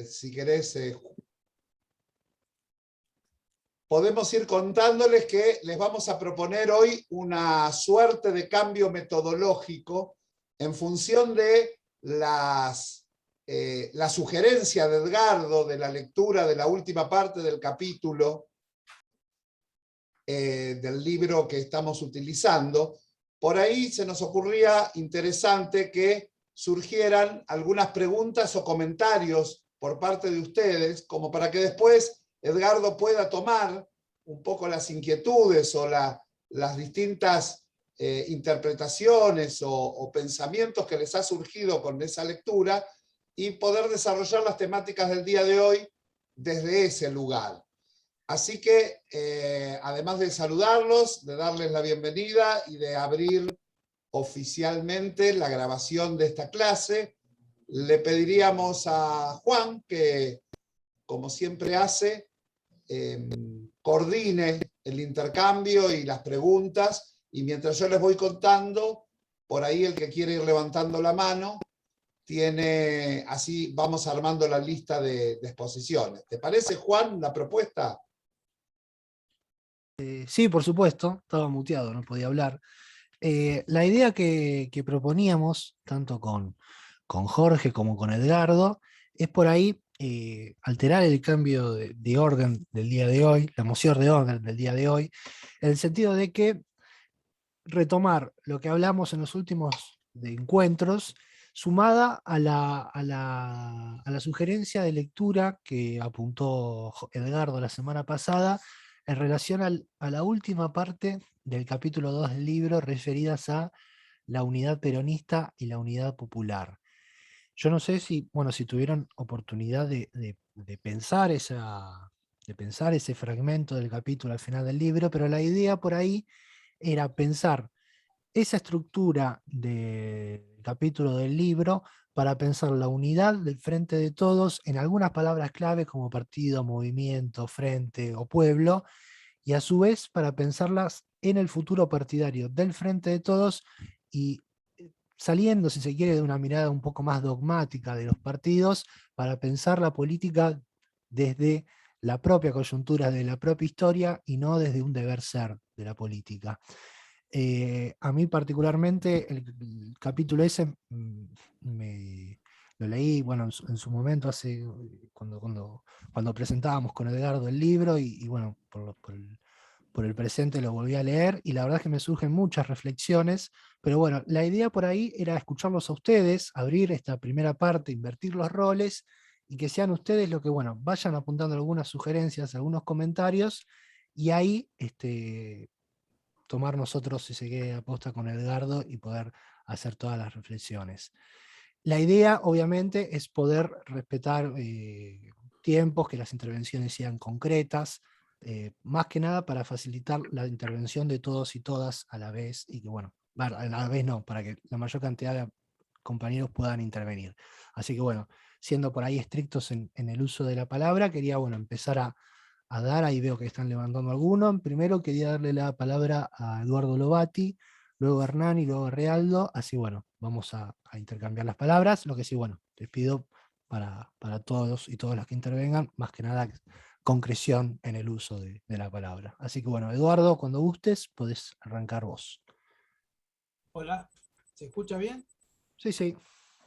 si querés, podemos ir contándoles que les vamos a proponer hoy una suerte de cambio metodológico en función de la sugerencia de Edgardo de la lectura de la última parte del capítulo del libro que estamos utilizando. Por ahí se nos ocurría interesante que surgieran algunas preguntas o comentarios por parte de ustedes, como para que después Edgardo pueda tomar un poco las inquietudes o las distintas interpretaciones o pensamientos que les ha surgido con esa lectura y poder desarrollar las temáticas del día de hoy desde ese lugar. Así que, además de saludarlos, de darles la bienvenida y de abrir oficialmente la grabación de esta clase, le pediríamos a Juan que, como siempre hace, coordine el intercambio y las preguntas, y mientras yo les voy contando, por ahí el que quiere ir levantando la mano, tiene, así vamos armando la lista de exposiciones. ¿Te parece, Juan, la propuesta? Sí, por supuesto, estaba muteado, no podía hablar. La idea que proponíamos, tanto con Jorge como con Edgardo, es por ahí alterar el cambio de orden del día de hoy, la moción de orden del día de hoy, en el sentido de que retomar lo que hablamos en los últimos encuentros, sumada a la sugerencia de lectura que apuntó Edgardo la semana pasada, en relación a la última parte del capítulo 2 del libro, referidas a la unidad peronista y la unidad popular. Yo no sé si, bueno, si tuvieron oportunidad de pensar de pensar ese fragmento del capítulo al final del libro, pero la idea por ahí era pensar esa estructura del capítulo del libro para pensar la unidad del Frente de Todos en algunas palabras clave como partido, movimiento, frente o pueblo, y a su vez para pensarlas en el futuro partidario del Frente de Todos y saliendo, si se quiere, de una mirada un poco más dogmática de los partidos para pensar la política desde la propia coyuntura de la propia historia y no desde un deber ser de la política. A mí particularmente el capítulo ese lo leí, bueno, en su momento, cuando presentábamos con Edgardo el libro, y bueno, por el presente lo volví a leer, y la verdad es que me surgen muchas reflexiones, pero bueno, la idea por ahí era escucharlos a ustedes, abrir esta primera parte, invertir los roles, y que sean ustedes lo que, bueno, vayan apuntando algunas sugerencias, algunos comentarios, y ahí tomar nosotros, si se quede aposta con Edgardo, y poder hacer todas las reflexiones. La idea, obviamente, es poder respetar tiempos, que las intervenciones sean concretas, más que nada para facilitar la intervención de todos y todas a la vez, y que, bueno, a la vez no, para que la mayor cantidad de compañeros puedan intervenir. Así que, bueno, siendo por ahí estrictos en el uso de la palabra, quería, bueno, empezar a dar, ahí veo que están levantando alguno. Primero quería darle la palabra a Eduardo Lovati, luego a Hernán y luego a Realdo, así bueno, vamos a intercambiar las palabras, lo que sí, bueno, les pido para todos y todas las que intervengan, más que nada concreción en el uso de la palabra. Así que bueno, Eduardo, cuando gustes, podés arrancar vos. Hola, ¿se escucha bien? Sí, sí.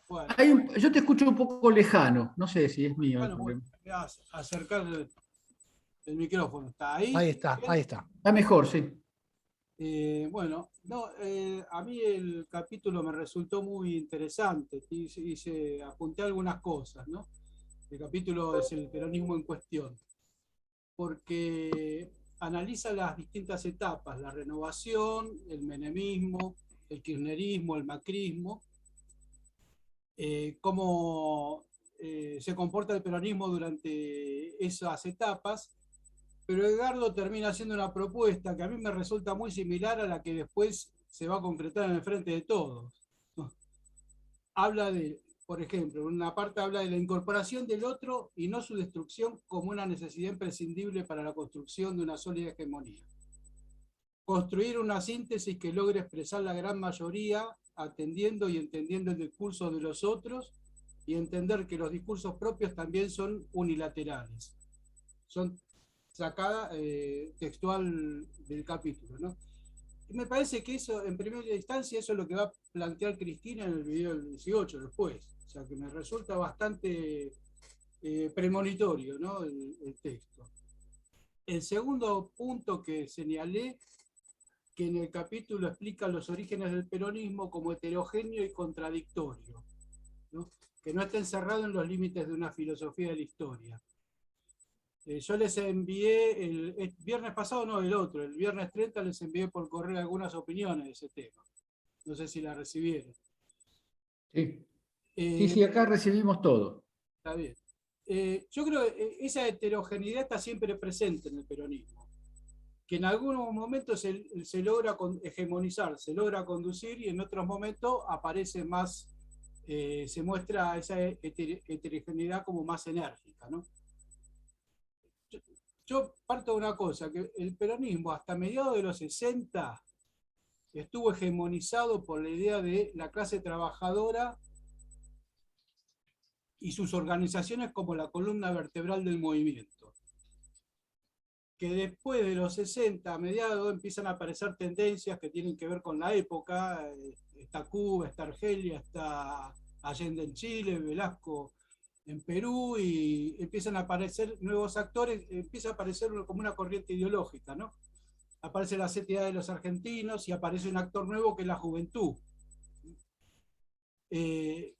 Bueno, Yo te escucho un poco lejano, no sé si es mío el bueno, problema. voy a acercar el micrófono. ¿Está ahí? Ahí está, ¿Bien? ahí está. Está mejor, sí. Bueno, no, a mí el capítulo me resultó muy interesante. Apunté algunas cosas, ¿no? El capítulo es el peronismo en cuestión, porque analiza las distintas etapas, la renovación, el menemismo, el kirchnerismo, el macrismo, cómo se comporta el peronismo durante esas etapas, pero Edgardo termina haciendo una propuesta que a mí me resulta muy similar a la que después se va a concretar en el Frente de Todos. Habla de, por ejemplo, en una parte habla de la incorporación del otro y no su destrucción como una necesidad imprescindible para la construcción de una sólida hegemonía. Construir una síntesis que logre expresar la gran mayoría atendiendo y entendiendo el discurso de los otros y entender que los discursos propios también son unilaterales. Son sacada textual del capítulo, ¿no? Y me parece que eso, en primera instancia, eso es lo que va a plantear Cristina en el video del 18 después. O sea, que me resulta bastante premonitorio, ¿no? El texto. El segundo punto que señalé, que en el capítulo explica los orígenes del peronismo como heterogéneo y contradictorio, ¿no? Que no está encerrado en los límites de una filosofía de la historia. Yo les envié el viernes pasado, no el otro, el viernes 30 les envié por correo algunas opiniones de ese tema. No sé si las recibieron. Sí, sí, acá recibimos todo. Está bien. Yo creo que esa heterogeneidad está siempre presente en el peronismo, que en algunos momentos se logra hegemonizar, se logra conducir y en otros momentos aparece más, se muestra esa heterogeneidad como más enérgica, ¿no? Yo parto de una cosa, que el peronismo hasta mediados de los 60 estuvo hegemonizado por la idea de la clase trabajadora y sus organizaciones como la columna vertebral del movimiento. Que después de los 60, a mediados, empiezan a aparecer tendencias que tienen que ver con la época. Está Cuba, está Argelia, está Allende en Chile, Velasco en Perú, y empiezan a aparecer nuevos actores, empieza a aparecer como una corriente ideológica, ¿no? Aparece la CTA de los argentinos y aparece un actor nuevo que es la juventud. Que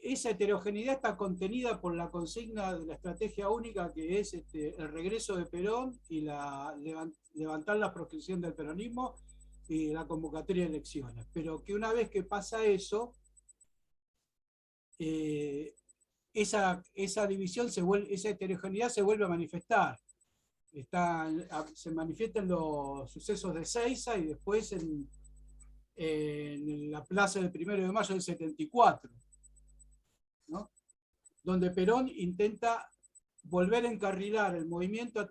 esa heterogeneidad está contenida por la consigna de la estrategia única, que es el regreso de Perón y levantar la proscripción del peronismo y la convocatoria de elecciones. Pero que una vez que pasa eso, esa división, esa heterogeneidad se vuelve a manifestar. Se manifiesta en los sucesos de Seiza y después en la plaza del 1 de mayo del 74. ¿No? Donde Perón intenta volver a encarrilar el movimiento,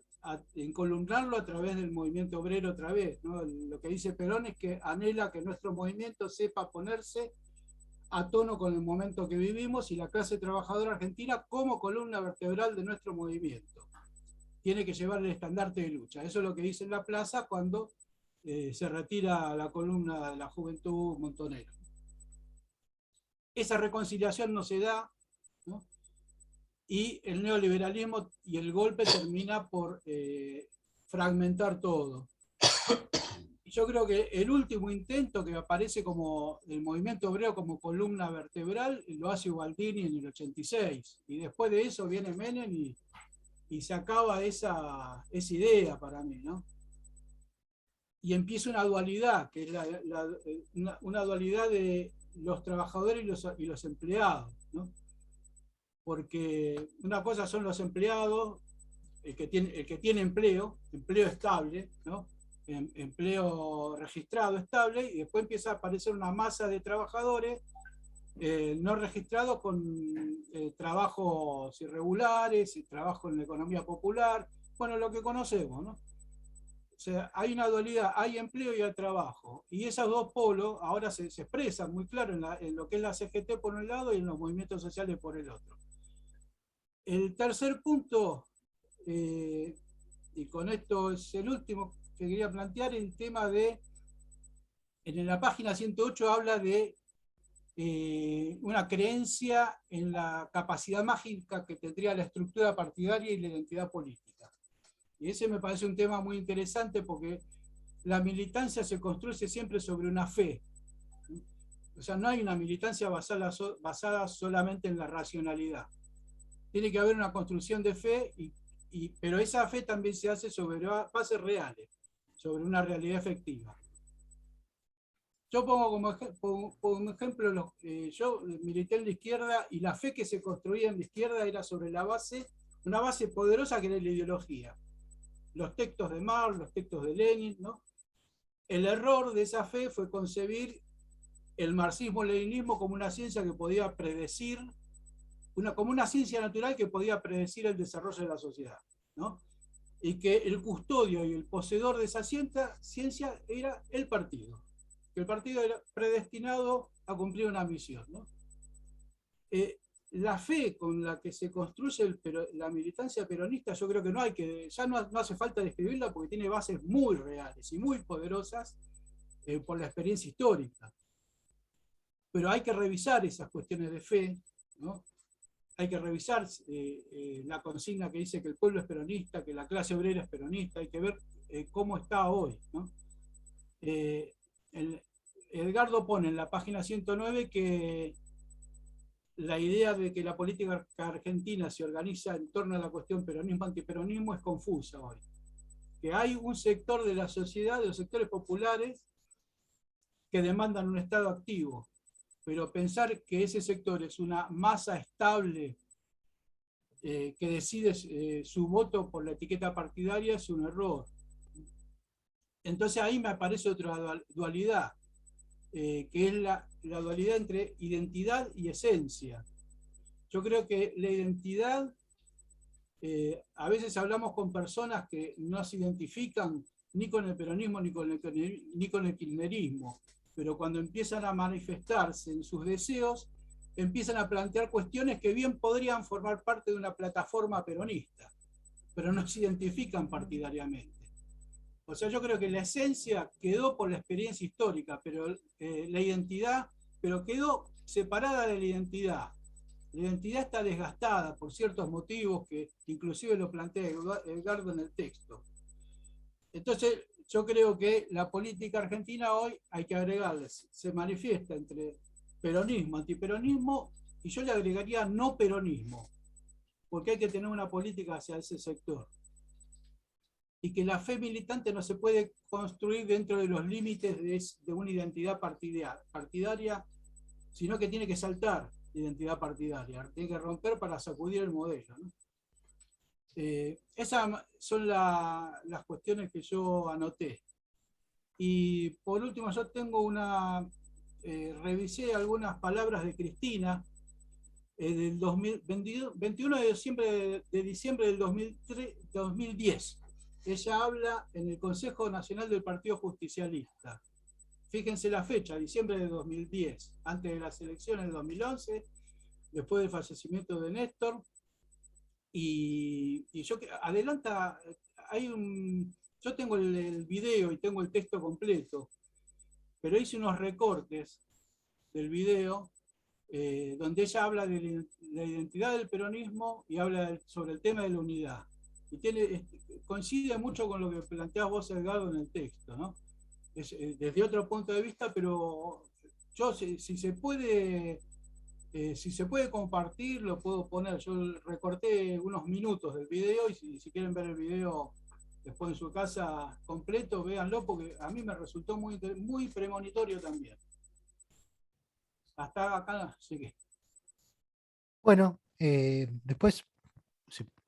encolumnarlo a través del movimiento obrero otra vez, ¿no? Lo que dice Perón es que anhela que nuestro movimiento sepa ponerse a tono con el momento que vivimos y la clase trabajadora argentina como columna vertebral de nuestro movimiento tiene que llevar el estandarte de lucha. Eso es lo que dice en la plaza cuando se retira la columna de la Juventud Montonera. Esa reconciliación no se da, ¿no? Y el neoliberalismo y el golpe termina por fragmentar todo. Y yo creo que el último intento que aparece como el movimiento obrero como columna vertebral lo hace Ubaldini en el 86. Y después de eso viene Menem y se acaba esa idea para mí, ¿no? Y empieza una dualidad, que es una dualidad de los trabajadores y los empleados, ¿no? Porque una cosa son los empleados, el que tiene empleo estable, ¿no? Empleo registrado estable, y después empieza a aparecer una masa de trabajadores no registrados con trabajos irregulares, trabajo en la economía popular, bueno, lo que conocemos, ¿no? O sea, hay una dualidad, hay empleo y hay trabajo. Y esos dos polos ahora se expresan muy claro en lo que es la CGT por un lado y en los movimientos sociales por el otro. El tercer punto, y con esto es el último que quería plantear, el tema de, en la página 108 habla de una creencia en la capacidad mágica que tendría la estructura partidaria y la identidad política. Y ese me parece un tema muy interesante porque la militancia se construye siempre sobre una fe. O sea, no hay una militancia basada solamente en la racionalidad. Tiene que haber una construcción de fe, pero esa fe también se hace sobre bases reales, sobre una realidad efectiva. Yo pongo como ejemplo, yo milité en la izquierda y la fe que se construía en la izquierda era sobre una base poderosa que era la ideología. Los textos de Marx, los textos de Lenin, ¿no? El error de esa fe fue concebir el marxismo-leninismo como una ciencia que podía predecir, como una ciencia natural que podía predecir el desarrollo de la sociedad, ¿no? Y que el custodio y el poseedor de esa ciencia era el partido. Que el partido era predestinado a cumplir una misión, ¿no? la fe con la que se construye la militancia peronista, yo creo que ya no hace falta describirla porque tiene bases muy reales y muy poderosas por la experiencia histórica. Pero hay que revisar esas cuestiones de fe, ¿no? Hay que revisar la consigna que dice que el pueblo es peronista, que la clase obrera es peronista, hay que ver cómo está hoy, ¿no? Edgardo pone en la página 109 que la idea de que la política argentina se organiza en torno a la cuestión peronismo-antiperonismo es confusa hoy. Que hay un sector de la sociedad, de los sectores populares, que demandan un Estado activo, pero pensar que ese sector es una masa estable que decide su voto por la etiqueta partidaria es un error. Entonces ahí me aparece otra dualidad, que es la dualidad entre identidad y esencia. Yo creo que la identidad, a veces hablamos con personas que no se identifican ni con el peronismo ni con el kirchnerismo, pero cuando empiezan a manifestarse en sus deseos, empiezan a plantear cuestiones que bien podrían formar parte de una plataforma peronista, pero no se identifican partidariamente. O sea, yo creo que la esencia quedó por la experiencia histórica, pero la identidad, pero quedó separada de la identidad. La identidad está desgastada por ciertos motivos que inclusive lo plantea Edgardo en el texto. Entonces, yo creo que la política argentina hoy hay que agregarles, se manifiesta entre peronismo, antiperonismo, y yo le agregaría no peronismo, porque hay que tener una política hacia ese sector. Y que la fe militante no se puede construir dentro de los límites de una identidad partidaria, sino que tiene que saltar de identidad partidaria, tiene que romper para sacudir el modelo, ¿no? Esas son las cuestiones que yo anoté. Y por último, yo tengo revisé algunas palabras de Cristina del 21 de diciembre del 2010. Ella habla en el Consejo Nacional del Partido Justicialista. Fíjense la fecha, diciembre de 2010, antes de las elecciones de 2011, después del fallecimiento de Néstor. Y yo adelanta, yo tengo el video y tengo el texto completo, pero hice unos recortes del video donde ella habla de la identidad del peronismo y habla sobre el tema de la unidad. Y coincide mucho con lo que planteás vos, Edgardo, en el texto, ¿no? Desde otro punto de vista, pero yo, si se puede compartir, lo puedo poner. Yo recorté unos minutos del video y si quieren ver el video después en su casa completo, véanlo, porque a mí me resultó muy premonitorio también. Hasta acá llegué. Bueno, después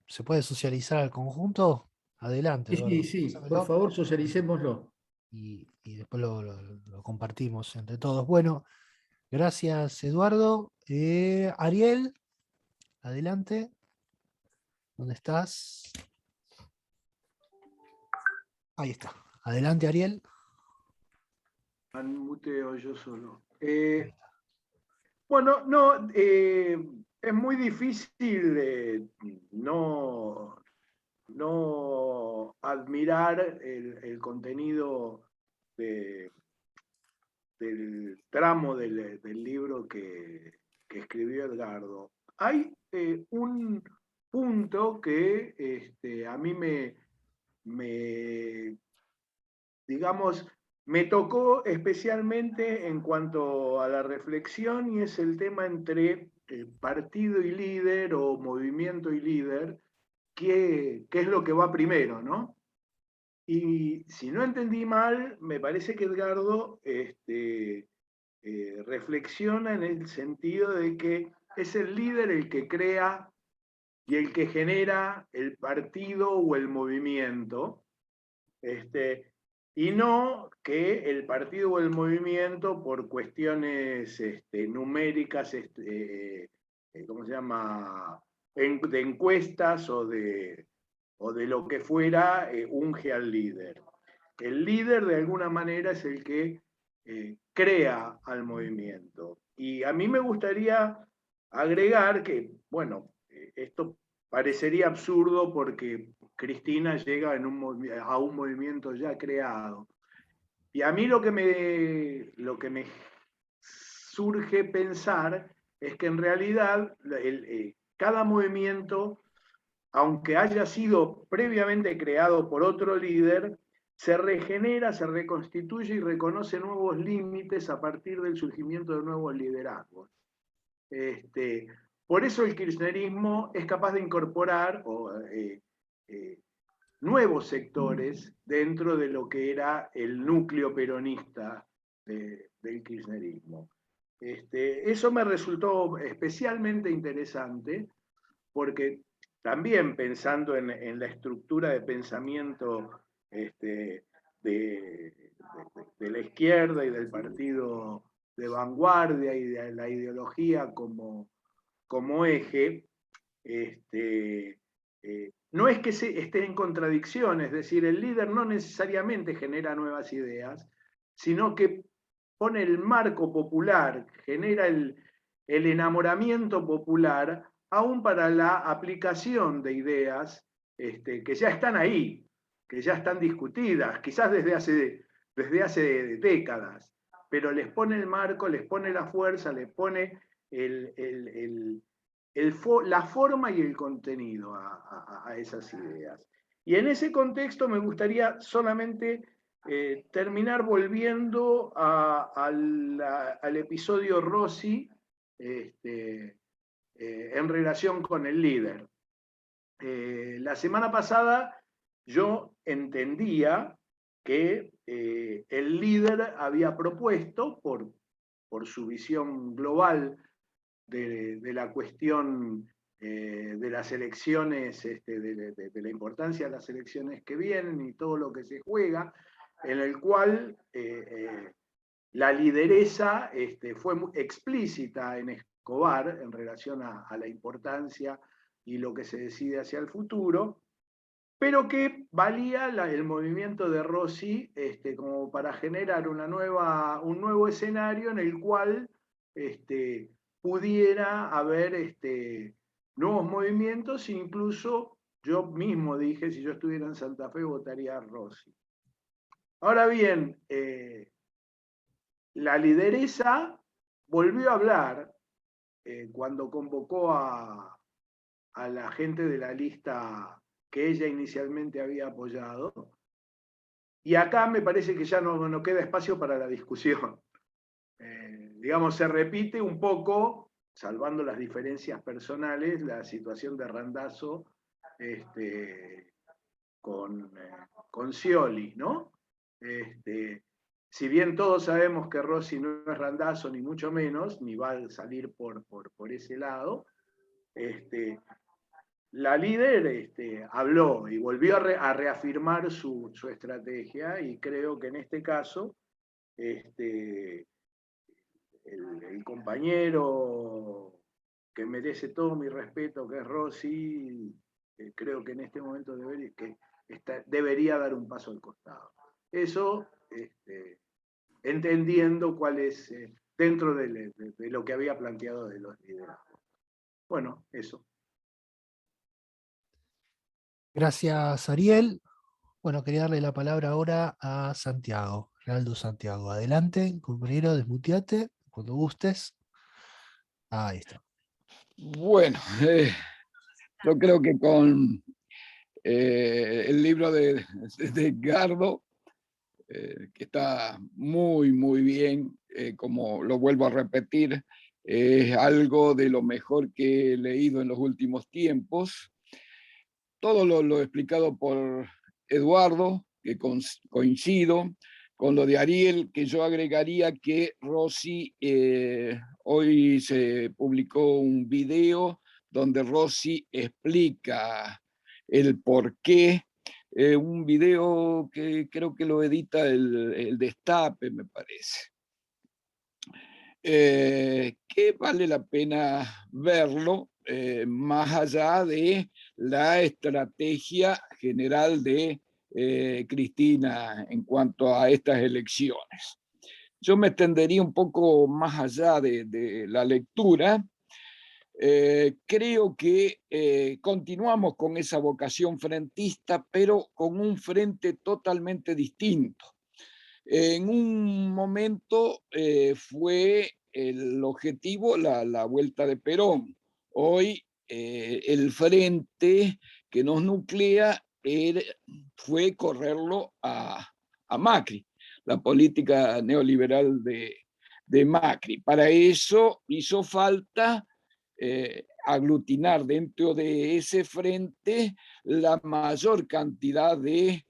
se puede socializar al conjunto. Adelante, Sí, sí, por pásamelo. favor, socialicémoslo. Y después lo compartimos entre todos. Bueno, gracias, Eduardo. Ariel, adelante. ¿Dónde estás? Ahí está. Adelante, Ariel. Muteo yo solo. Ahí está. Bueno, no, es muy difícil no admirar el contenido del tramo del libro que escribió Edgardo. Hay un punto que a mí digamos, me tocó especialmente en cuanto a la reflexión, y es el tema entre partido y líder o movimiento y líder, qué es lo que va primero, ¿no? Y si no entendí mal, me parece que Edgardo reflexiona en el sentido de que es el líder el que crea y el que genera el partido o el movimiento, y no que el partido o el movimiento, por cuestiones numéricas, ¿cómo se llama?, de encuestas o de lo que fuera, unge al líder. El líder, de alguna manera, es el que crea al movimiento. Y a mí me gustaría agregar que, bueno, esto parecería absurdo porque Cristina llega a un movimiento ya creado. Y a mí lo que me surge pensar es que en realidad cada movimiento, aunque haya sido previamente creado por otro líder, se regenera, se reconstituye y reconoce nuevos límites a partir del surgimiento de nuevos liderazgos. Por eso el kirchnerismo es capaz de incorporar nuevos sectores dentro de lo que era el núcleo peronista del kirchnerismo. Eso me resultó especialmente interesante porque también pensando en la estructura de pensamiento de la izquierda y del partido de vanguardia y de la ideología como eje, no es que esté en contradicción, es decir, el líder no necesariamente genera nuevas ideas, sino que pone el marco popular, genera el enamoramiento popular, aún para la aplicación de ideas que ya están ahí, que ya están discutidas, quizás desde hace décadas, pero les pone el marco, les pone la fuerza, les pone la forma y el contenido a esas ideas. Y en ese contexto me gustaría solamente terminar volviendo al episodio Rossi en relación con el líder. La semana pasada yo entendía que el líder había propuesto, por su visión global de la cuestión de las elecciones, de la importancia de las elecciones que vienen y todo lo que se juega, en el cual la lideresa fue muy explícita en Escobar en relación a la importancia y lo que se decide hacia el futuro, pero que valía el movimiento de Rossi como para generar un nuevo escenario en el cual pudiera haber nuevos movimientos, incluso yo mismo dije, si yo estuviera en Santa Fe, votaría a Rossi. Ahora bien, la lideresa volvió a hablar cuando convocó a la gente de la lista que ella inicialmente había apoyado. Y acá me parece que ya no queda espacio para la discusión. Digamos, se repite un poco, salvando las diferencias personales, la situación de Randazzo con Scioli, ¿no? Si bien todos sabemos que Rossi no es Randazzo, ni mucho menos, ni va a salir por ese lado, la líder habló y volvió a reafirmar su estrategia, y creo que en este caso el compañero que merece todo mi respeto, que es Rossi, creo que en este momento debería dar un paso al costado. Eso entendiendo cuál es dentro de lo que había planteado de los liderazgos. Bueno, eso. Gracias, Ariel. Bueno, quería darle la palabra ahora a Santiago, Realdo Santiago. Adelante, compañero, desmuteate cuando gustes. Ahí está. Bueno, yo creo que con el libro de Edgardo, que está muy, muy bien, como lo vuelvo a repetir, es algo de lo mejor que he leído en los últimos tiempos. Todo lo explicado por Eduardo, que coincido, con lo de Ariel, que yo agregaría que Rossi, hoy se publicó un video donde Rossi explica el porqué, un video que creo que lo edita el Destape, me parece. Que vale la pena verlo, más allá de la estrategia general de Cristina en cuanto a estas elecciones. Yo me extendería un poco más allá de la lectura, Creo que continuamos con esa vocación frentista, pero con un frente totalmente distinto. En un momento fue el objetivo la vuelta de Perón. Hoy el frente que nos nuclea fue correrlo a Macri, la política neoliberal de Macri. Para eso hizo falta aglutinar dentro de ese frente la mayor cantidad de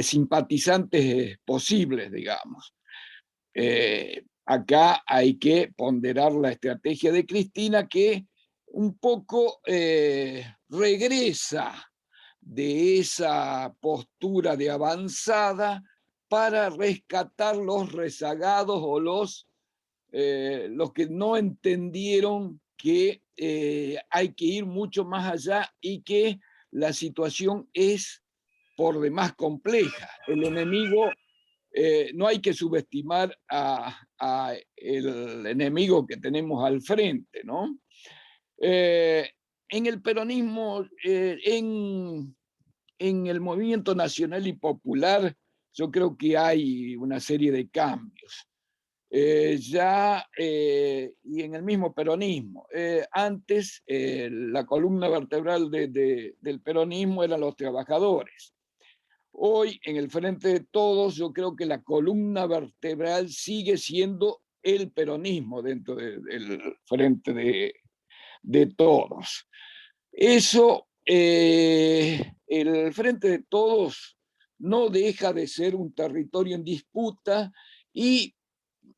simpatizantes posibles, digamos. Acá hay que ponderar la estrategia de Cristina, que un poco regresa de esa postura de avanzada para rescatar los rezagados o los que no entendieron que hay que ir mucho más allá y que la situación es por demás compleja. El enemigo, no hay que subestimar a el enemigo que tenemos al frente, ¿no? En el peronismo, en el movimiento nacional y popular, yo creo que hay una serie de cambios. Y en el mismo peronismo. Antes, la columna vertebral del peronismo eran los trabajadores. Hoy, en el Frente de Todos, yo creo que la columna vertebral sigue siendo el peronismo dentro del Frente de Todos. Eso, el Frente de Todos no deja de ser un territorio en disputa y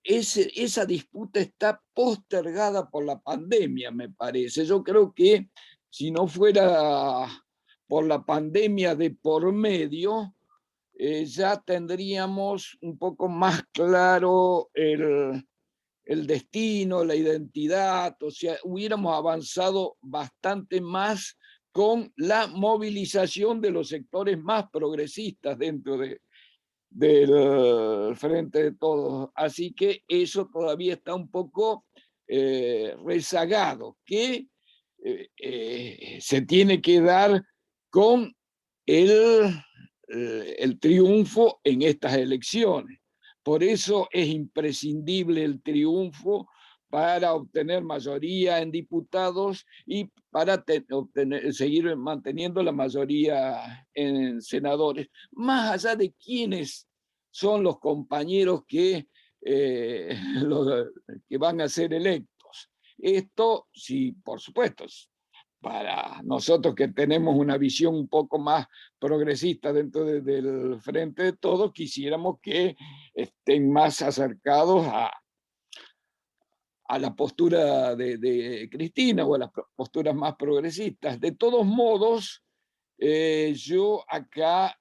esa disputa está postergada por la pandemia, me parece. Yo creo que si no fuera por la pandemia de por medio, ya tendríamos un poco más claro el destino, la identidad, o sea, hubiéramos avanzado bastante más con la movilización de los sectores más progresistas dentro del Frente de Todos. Así que eso todavía está un poco rezagado, que se tiene que dar con el triunfo en estas elecciones. Por eso es imprescindible el triunfo para obtener mayoría en diputados y para seguir manteniendo la mayoría en senadores, más allá de quiénes son los compañeros que van a ser electos. Esto, sí, por supuesto, para nosotros que tenemos una visión un poco más progresista dentro del Frente de Todos, quisiéramos que estén más acercados a la postura de Cristina o a las posturas más progresistas. De todos modos, yo acá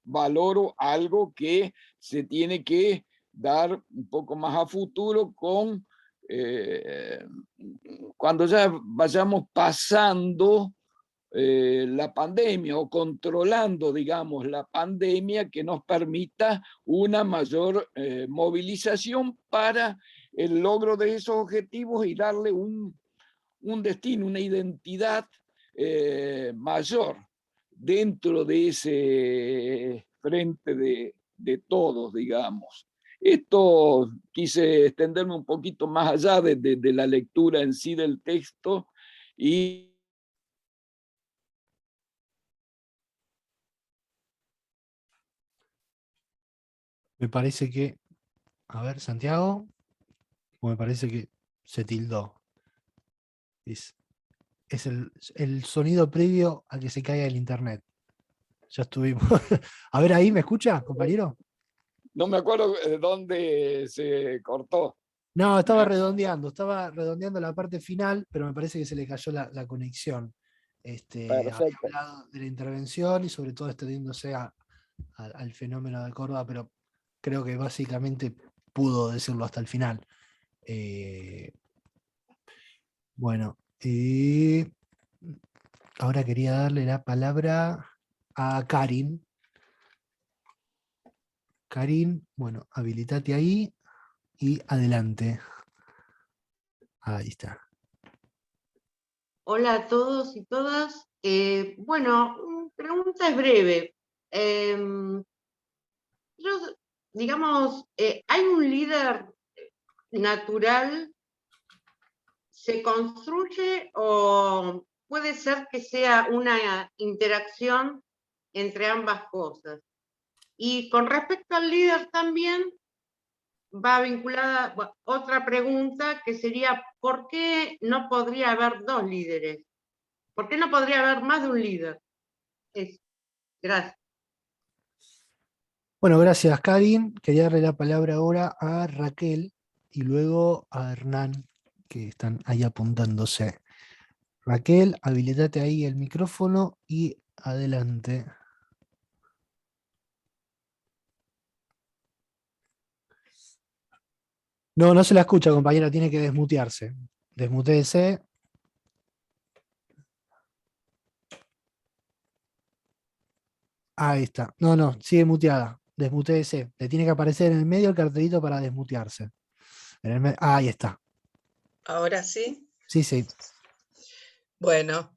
valoro algo que se tiene que dar un poco más a futuro con cuando ya vayamos pasando la pandemia o controlando, digamos, la pandemia, que nos permita una mayor movilización para el logro de esos objetivos y darle un destino, una identidad mayor dentro de ese frente de todos, digamos. Esto quise extenderme un poquito más allá de la lectura en sí del texto y Me parece que, a ver, Santiago, me parece que se tildó. Es el sonido previo a que se caiga el internet. Ya estuvimos. A ver, ahí, ¿me escucha, compañero? no me acuerdo dónde se cortó. No, estaba redondeando la parte final, pero me parece que se le cayó la conexión. Había Perfecto. hablado de la intervención y sobre todo extendiéndose al fenómeno de Córdoba, pero creo que básicamente pudo decirlo hasta el final. Bueno, ahora quería darle la palabra a Karin. Karin, bueno, habilitate ahí y adelante. Ahí está. Hola a todos y todas. Bueno, mi pregunta es breve. Digamos, ¿hay un líder natural? ¿Se construye o puede ser que sea una interacción entre ambas cosas? Y con respecto al líder también va vinculada otra pregunta que sería, ¿por qué no podría haber dos líderes? ¿Por qué no podría haber más de un líder? Gracias. Bueno, gracias, Karin. Quería darle la palabra ahora a Raquel y luego a Hernán, que están ahí apuntándose. Raquel, habilitate ahí el micrófono y adelante. No, no se la escucha, compañera, tiene que desmutearse. Desmutéese. Ahí está. No, no, sigue muteada. Desmutéese. Le tiene que aparecer en el medio el cartelito para desmutearse. Ahí está. Ahora sí. Sí, sí. Bueno,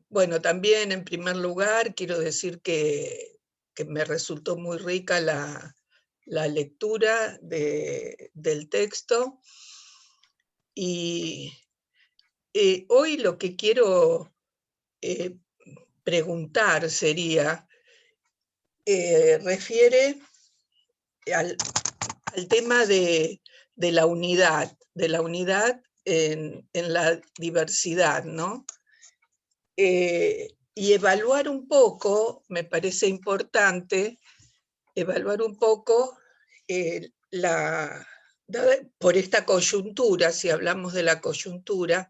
bueno, también en primer lugar quiero decir que me resultó muy rica la lectura del texto y hoy lo que quiero preguntar sería, refiere al tema de la unidad en la diversidad, ¿no? Y evaluar un poco, me parece importante, evaluar un poco por esta coyuntura, si hablamos de la coyuntura,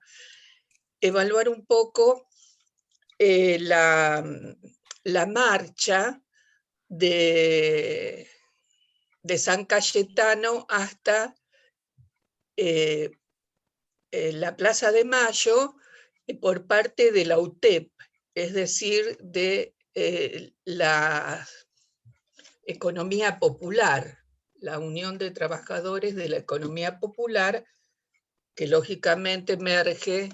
evaluar un poco la marcha de San Cayetano hasta la Plaza de Mayo por parte de la UTEP, es decir, de la economía popular, la Unión de Trabajadores de la Economía Popular, que lógicamente emerge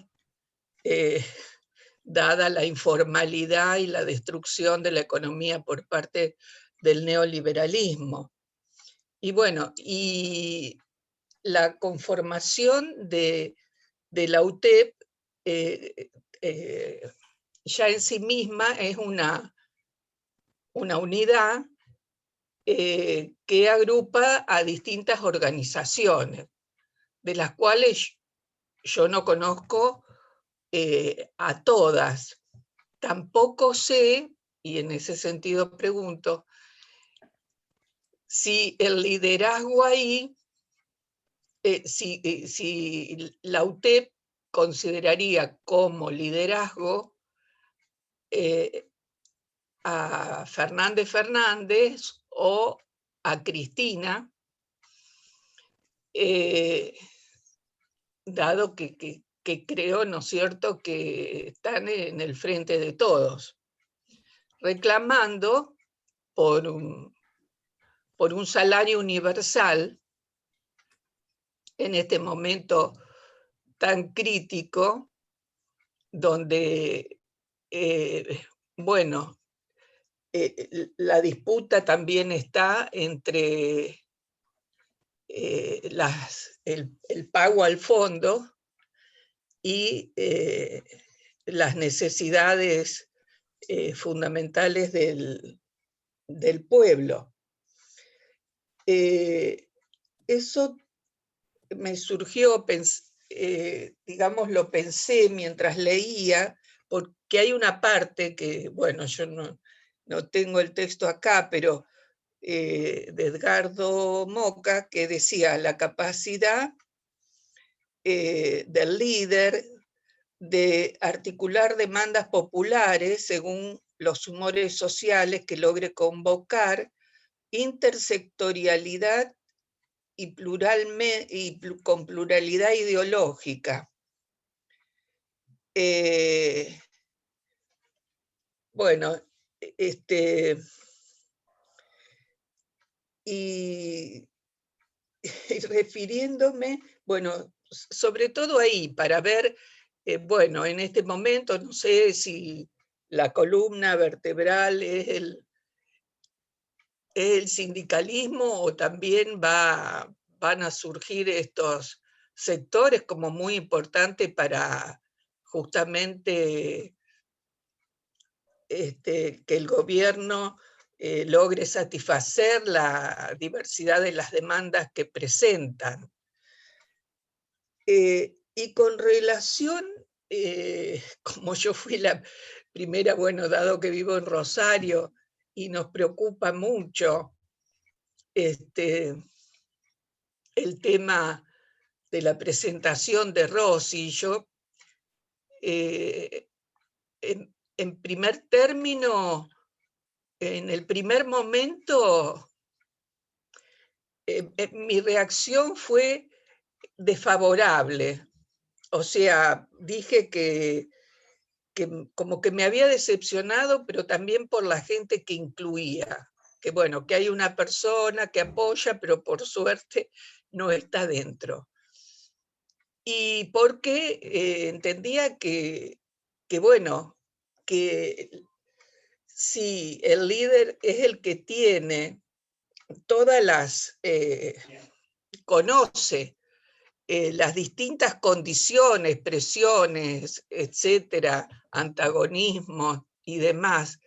dada la informalidad y la destrucción de la economía por parte del neoliberalismo. Y bueno, y la conformación de la UTEP ya en sí misma es una unidad que agrupa a distintas organizaciones, de las cuales yo no conozco a todas. Tampoco sé, y en ese sentido pregunto, si el liderazgo ahí, si la UTEP consideraría como liderazgo a Fernández Fernández o a Cristina, dado que creo, ¿no es cierto?, que están en el frente de todos, reclamando por un salario universal en este momento tan crítico, donde, bueno, la disputa también está entre el pago al fondo y las necesidades fundamentales del pueblo. Eso me surgió, digamos, lo pensé mientras leía, porque hay una parte que, bueno, yo no tengo el texto acá, pero de Edgardo Moca, que decía la capacidad del líder de articular demandas populares según los humores sociales que logre convocar, intersectorialidad y con pluralidad ideológica. Bueno, y refiriéndome, bueno, sobre todo ahí, para ver, bueno, en este momento no sé si la columna vertebral es el sindicalismo o también van a surgir estos sectores como muy importantes para justamente que el gobierno logre satisfacer la diversidad de las demandas que presentan. Y con relación, como yo fui la primera, bueno, dado que vivo en Rosario y nos preocupa mucho el tema de la presentación de Rossi, yo en primer término, en el primer momento, mi reacción fue desfavorable. O sea, dije que como que me había decepcionado, pero también por la gente que incluía. Que bueno, que hay una persona que apoya, pero por suerte no está dentro. Y porque entendía que bueno, que si el líder es el que tiene todas las, conoce las distintas condiciones, presiones, etcétera, antagonismos y demás,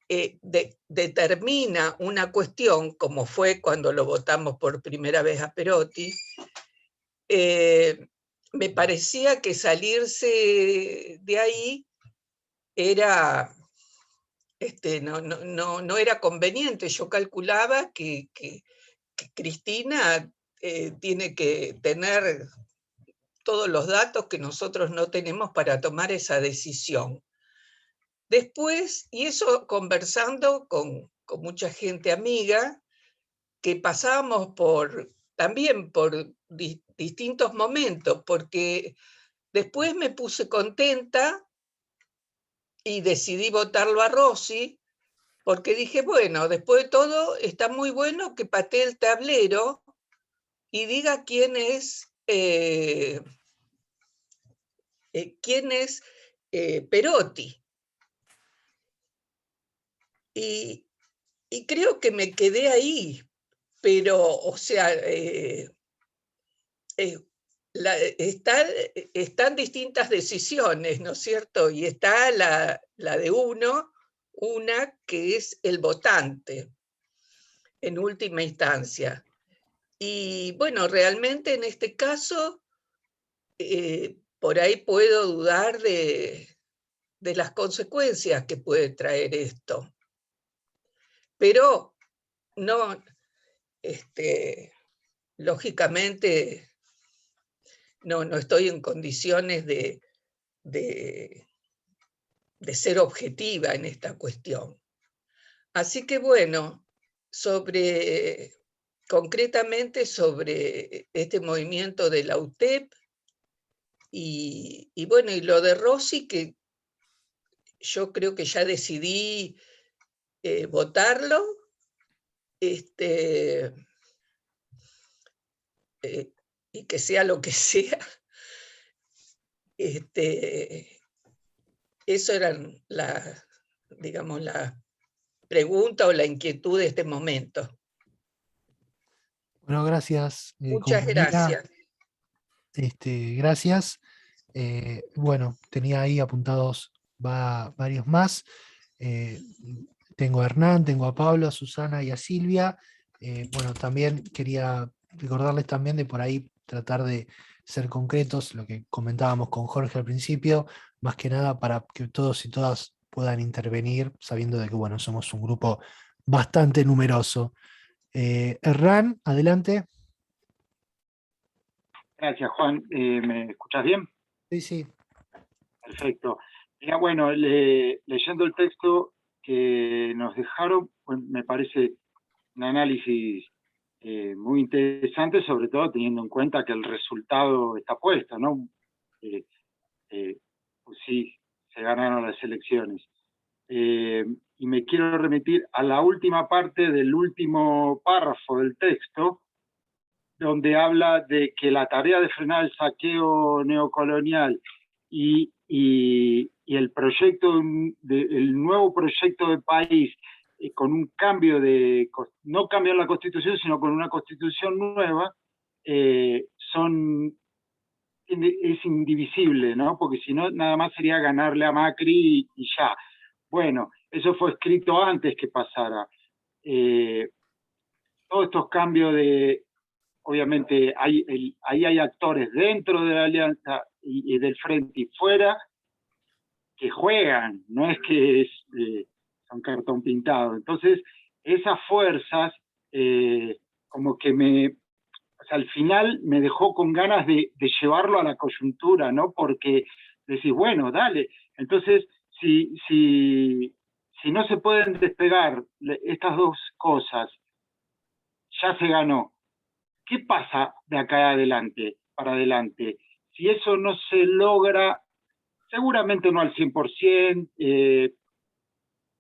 determina una cuestión, como fue cuando lo votamos por primera vez a Perotti, me parecía que salirse de ahí era, no era conveniente. Yo calculaba que Cristina tiene que tener todos los datos que nosotros no tenemos para tomar esa decisión. Después, y eso conversando con mucha gente amiga, que pasábamos también por distintos momentos, porque después me puse contenta y decidí votarlo a Rossi, porque dije, bueno, después de todo, está muy bueno que patee el tablero y diga quién es Perotti. Y creo que me quedé ahí, pero, o sea, están distintas decisiones, ¿no es cierto? Y está la de una que es el votante, en última instancia. Y bueno, realmente en este caso, por ahí puedo dudar de las consecuencias que puede traer esto. Pero no, lógicamente, no estoy en condiciones de ser objetiva en esta cuestión. Así que bueno, concretamente sobre este movimiento de la UTEP, y bueno, y lo de Rossi, que yo creo que ya decidí votarlo, y que sea lo que sea, eso eran digamos, la pregunta o la inquietud de este momento. Bueno, gracias. Muchas compañera. gracias. Gracias. Bueno, tenía ahí apuntados varios más. Tengo a Hernán, tengo a Pablo, a Susana y a Silvia. Bueno, también quería recordarles también de por ahí tratar de ser concretos, lo que comentábamos con Jorge al principio, más que nada para que todos y todas puedan intervenir, sabiendo de que, bueno, somos un grupo bastante numeroso. Hernán, adelante. Gracias, Juan. ¿Me escuchas bien? Sí, sí. Perfecto. Mira, bueno, leyendo el texto que nos dejaron, pues, me parece un análisis muy interesante, sobre todo teniendo en cuenta que el resultado está puesto, ¿no? Pues sí, se ganaron las elecciones. Y me quiero remitir a la última parte del último párrafo del texto, donde habla de que la tarea de frenar el saqueo neocolonial y el proyecto, el nuevo proyecto de país, con un cambio no cambiar la Constitución, sino con una Constitución nueva, es indivisible, ¿no? Porque si no, nada más sería ganarle a Macri y ya. Bueno, eso fue escrito antes que pasara. Todos estos cambios obviamente, ahí hay actores dentro de la alianza y del frente y fuera que juegan, no es que son cartón pintado. Entonces, esas fuerzas, como que al final me dejó con ganas de llevarlo a la coyuntura, ¿no? Porque decís, bueno, dale. Entonces, si no se pueden despegar estas dos cosas, ya se ganó. ¿Qué pasa de acá para adelante? Si eso no se logra, seguramente no al 100%,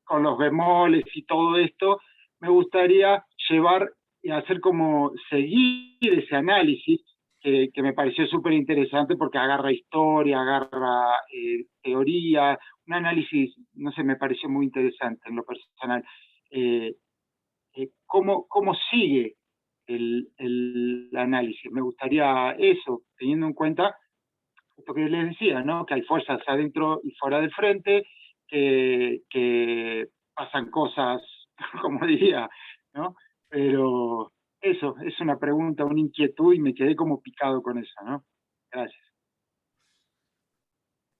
con los bemoles y todo esto, me gustaría llevar y hacer como seguir ese análisis que me pareció súper interesante porque agarra historia, agarra teoría, un análisis, no sé, me pareció muy interesante en lo personal. ¿Cómo sigue el análisis? Me gustaría eso, teniendo en cuenta esto que les decía, ¿no? Que hay fuerzas adentro y fuera del frente, que pasan cosas, como diría, ¿no? Pero eso, es una pregunta, una inquietud, y me quedé como picado con eso, ¿no? Gracias.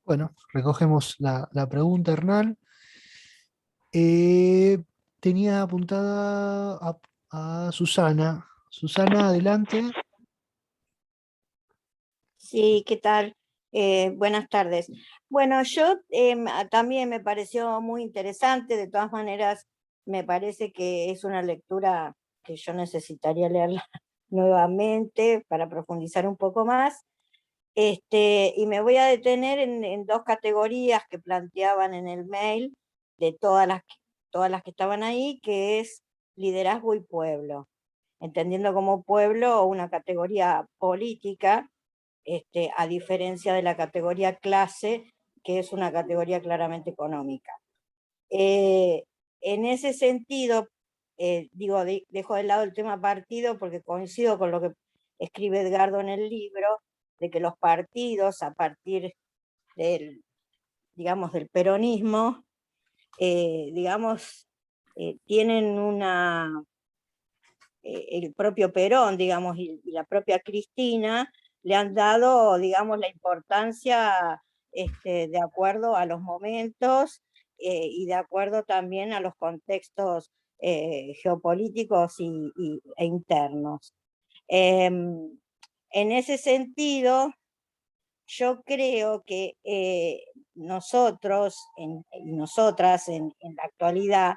Bueno, recogemos la pregunta, Hernán. Tenía apuntada a Susana. Susana, adelante. Sí, ¿qué tal? Buenas tardes. Bueno, yo también me pareció muy interesante, de todas maneras me parece que es una lectura que yo necesitaría leerla nuevamente para profundizar un poco más. Y me voy a detener en dos categorías que planteaban en el mail de todas las que estaban ahí, que es liderazgo y pueblo, entendiendo como pueblo una categoría política, a diferencia de la categoría clase, que es una categoría claramente económica. En ese sentido, dejo de lado el tema partido porque coincido con lo que escribe Edgardo en el libro, de que los partidos, a partir del peronismo, tienen el propio Perón, digamos, y la propia Cristina, le han dado, digamos, la importancia de acuerdo a los momentos y de acuerdo también a los contextos geopolíticos e internos. En ese sentido, yo creo que nosotros y nosotras en la actualidad,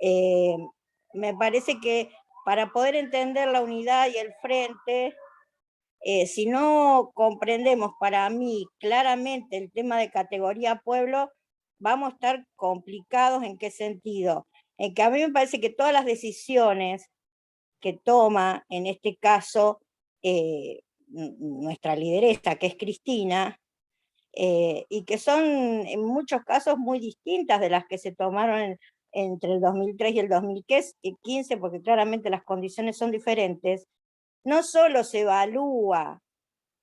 me parece que para poder entender la unidad y el frente, si no comprendemos para mí claramente el tema de categoría pueblo, vamos a estar complicados. ¿En qué sentido? En que a mí me parece que todas las decisiones que toma, en este caso, nuestra lideresa, que es Cristina, y que son en muchos casos muy distintas de las que se tomaron entre el 2003 y el 2015, porque claramente las condiciones son diferentes. No solo se evalúa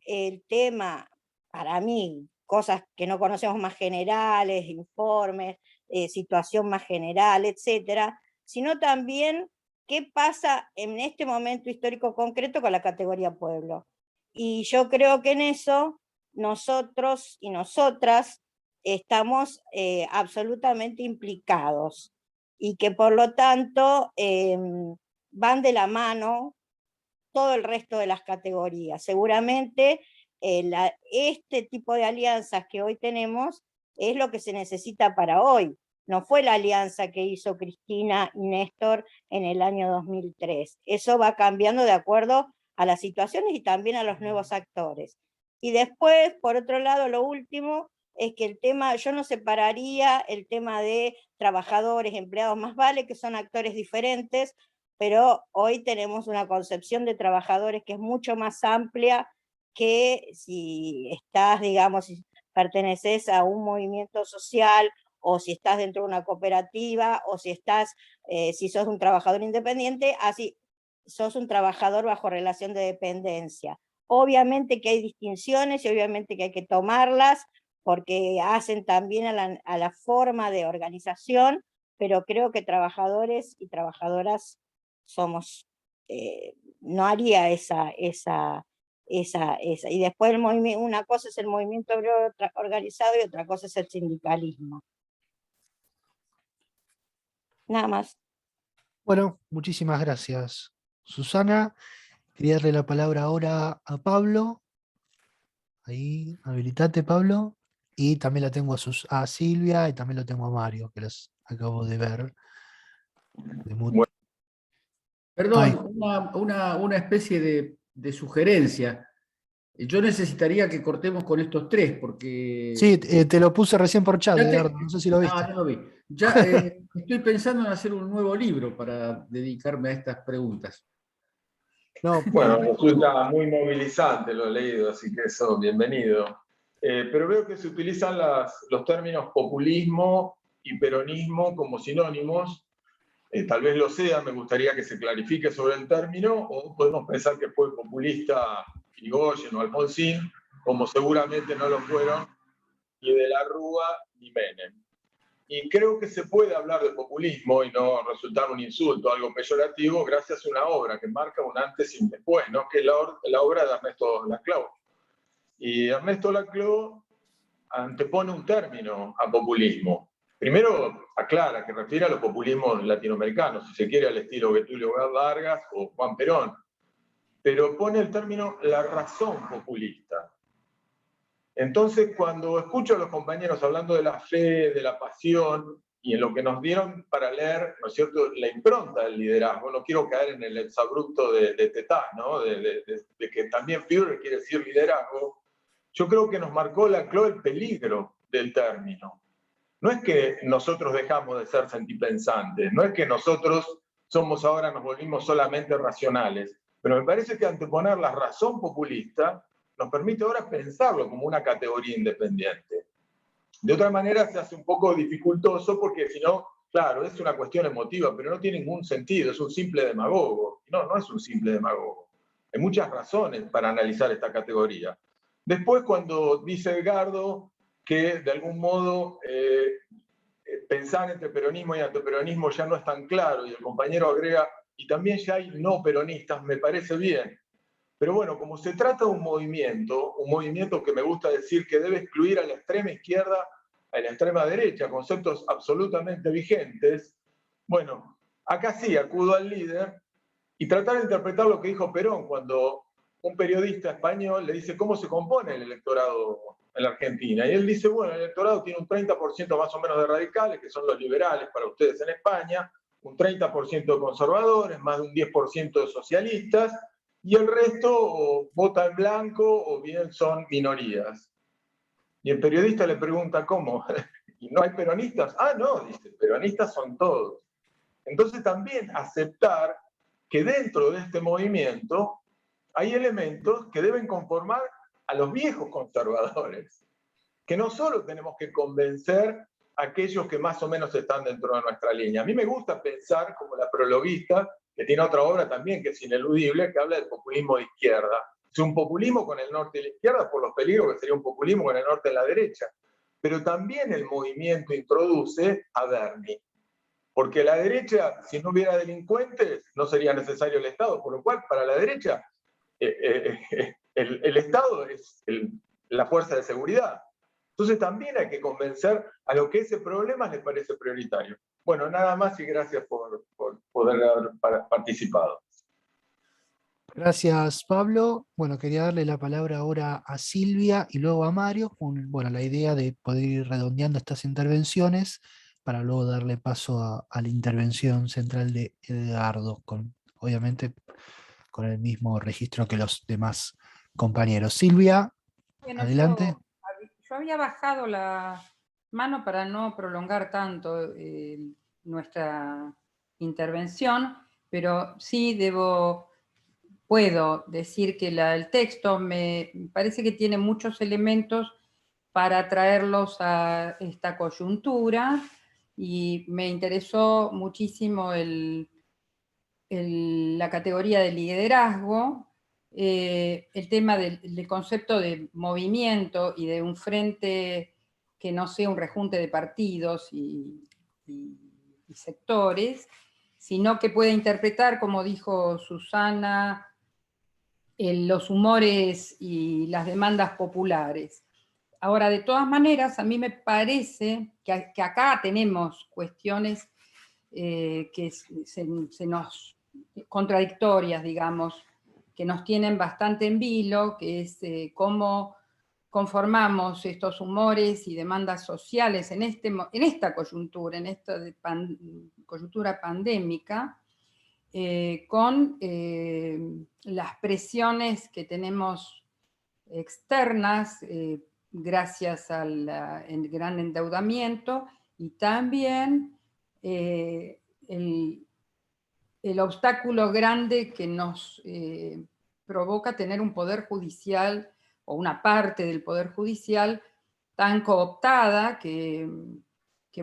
el tema, para mí, cosas que no conocemos más generales, informes, situación más general, etcétera, sino también qué pasa en este momento histórico concreto con la categoría pueblo. Y yo creo que en eso nosotros y nosotras estamos absolutamente implicados y que por lo tanto van de la mano todo el resto de las categorías. Seguramente este tipo de alianzas que hoy tenemos es lo que se necesita para hoy. No fue la alianza que hizo Cristina y Néstor en el año 2003. Eso va cambiando de acuerdo a las situaciones y también a los nuevos actores. Y después, por otro lado, lo último es que el tema, yo no separaría el tema de trabajadores, empleados, más vale que son actores diferentes, pero hoy tenemos una concepción de trabajadores que es mucho más amplia que si estás, digamos, si perteneces a un movimiento social, o si estás dentro de una cooperativa, o si estás, si sos un trabajador independiente, así sos un trabajador bajo relación de dependencia. Obviamente que hay distinciones y obviamente que hay que tomarlas, porque hacen también a la forma de organización, pero creo que trabajadores y trabajadoras somos, no haría esa. Y después el movimiento, una cosa es el movimiento obrero organizado y otra cosa es el sindicalismo. Nada más. Bueno, muchísimas gracias, Susana. Quería darle la palabra ahora a Pablo. Ahí, habilitate, Pablo. Y también la tengo a Silvia y también lo tengo a Mario, que los acabo de ver. Perdón, una especie de sugerencia. Yo necesitaría que cortemos con estos tres, porque... Sí, te lo puse recién por chat, Ya Edgardo, no sé si lo viste. no lo vi. Ya estoy pensando en hacer un nuevo libro para dedicarme a estas preguntas. No, Bueno, resulta muy movilizante, lo he leído, así que eso, bienvenido. Pero veo que se utilizan los términos populismo y peronismo como sinónimos. Tal vez lo sea, me gustaría que se clarifique sobre el término, o podemos pensar que fue populista Irigoyen o Alfonsín, como seguramente no lo fueron ni de la Rúa ni Menem. Y creo que se puede hablar de populismo y no resultar un insulto, algo peyorativo, gracias a una obra que marca un antes y un después, ¿no? Que es la obra de Ernesto Laclau. Y Ernesto Laclau antepone un término a populismo. Primero aclara que refiere a los populismos latinoamericanos, si se quiere al estilo Getúlio Vargas o Juan Perón, pero pone el término la razón populista. Entonces, cuando escucho a los compañeros hablando de la fe, de la pasión, y en lo que nos dieron para leer, ¿no es cierto?, la impronta del liderazgo, no quiero caer en el exabrupto de Tetá, ¿no?, de que también Führer quiere decir liderazgo, yo creo que nos marcó Laclau el peligro del término. No es que nosotros dejamos de ser sentipensantes, no es que nosotros ahora nos volvimos solamente racionales, pero me parece que anteponer la razón populista nos permite ahora pensarlo como una categoría independiente. De otra manera se hace un poco dificultoso porque si no, claro, es una cuestión emotiva, pero no tiene ningún sentido, es un simple demagogo. No es un simple demagogo. Hay muchas razones para analizar esta categoría. Después, cuando dice Edgardo que de algún modo pensar entre peronismo y antiperonismo ya no es tan claro, y el compañero agrega, y también ya hay no peronistas, me parece bien. Pero bueno, como se trata de un movimiento que me gusta decir que debe excluir a la extrema izquierda, a la extrema derecha, conceptos absolutamente vigentes, bueno, acá sí acudo al líder y tratar de interpretar lo que dijo Perón cuando un periodista español le dice cómo se compone el electorado en la Argentina. Y él dice, bueno, el electorado tiene un 30% más o menos de radicales, que son los liberales para ustedes en España, un 30% de conservadores, más de un 10% de socialistas, y el resto o vota en blanco o bien son minorías. Y el periodista le pregunta, ¿cómo? ¿Y no hay peronistas? Ah, no, dice, peronistas son todos. Entonces también aceptar que dentro de este movimiento hay elementos que deben conformar a los viejos conservadores, que no solo tenemos que convencer a aquellos que más o menos están dentro de nuestra línea. A mí me gusta pensar como la prologuista, que tiene otra obra también que es ineludible, que habla del populismo de izquierda. Es un populismo con el norte y la izquierda por los peligros que sería un populismo con el norte y la derecha. Pero también el movimiento introduce a Bernie. Porque la derecha, si no hubiera delincuentes, no sería necesario el Estado, por lo cual para la derecha el Estado es la fuerza de seguridad. Entonces también hay que convencer a lo que ese problema les parece prioritario. Bueno, nada más y gracias por poder haber participado. Gracias, Pablo. Bueno, quería darle la palabra ahora a Silvia y luego a Mario, con la idea de poder ir redondeando estas intervenciones para luego darle paso a la intervención central de Edgardo, obviamente con el mismo registro que los demás compañeros. Silvia, bueno, adelante. Yo había bajado la mano para no prolongar tanto nuestra intervención, pero sí puedo decir que el texto me parece que tiene muchos elementos para traerlos a esta coyuntura, y me interesó muchísimo la categoría de liderazgo, el tema del concepto de movimiento y de un frente que no sea un rejunte de partidos y sectores, sino que pueda interpretar, como dijo Susana, los humores y las demandas populares. Ahora, de todas maneras, a mí me parece que acá tenemos cuestiones que se nos contradictorias, digamos, que nos tienen bastante en vilo, que es cómo conformamos estos humores y demandas sociales en esta coyuntura, en esta coyuntura pandémica, con las presiones que tenemos externas, gracias al gran endeudamiento, y también el obstáculo grande que nos provoca tener un poder judicial, o una parte del poder judicial, tan cooptada que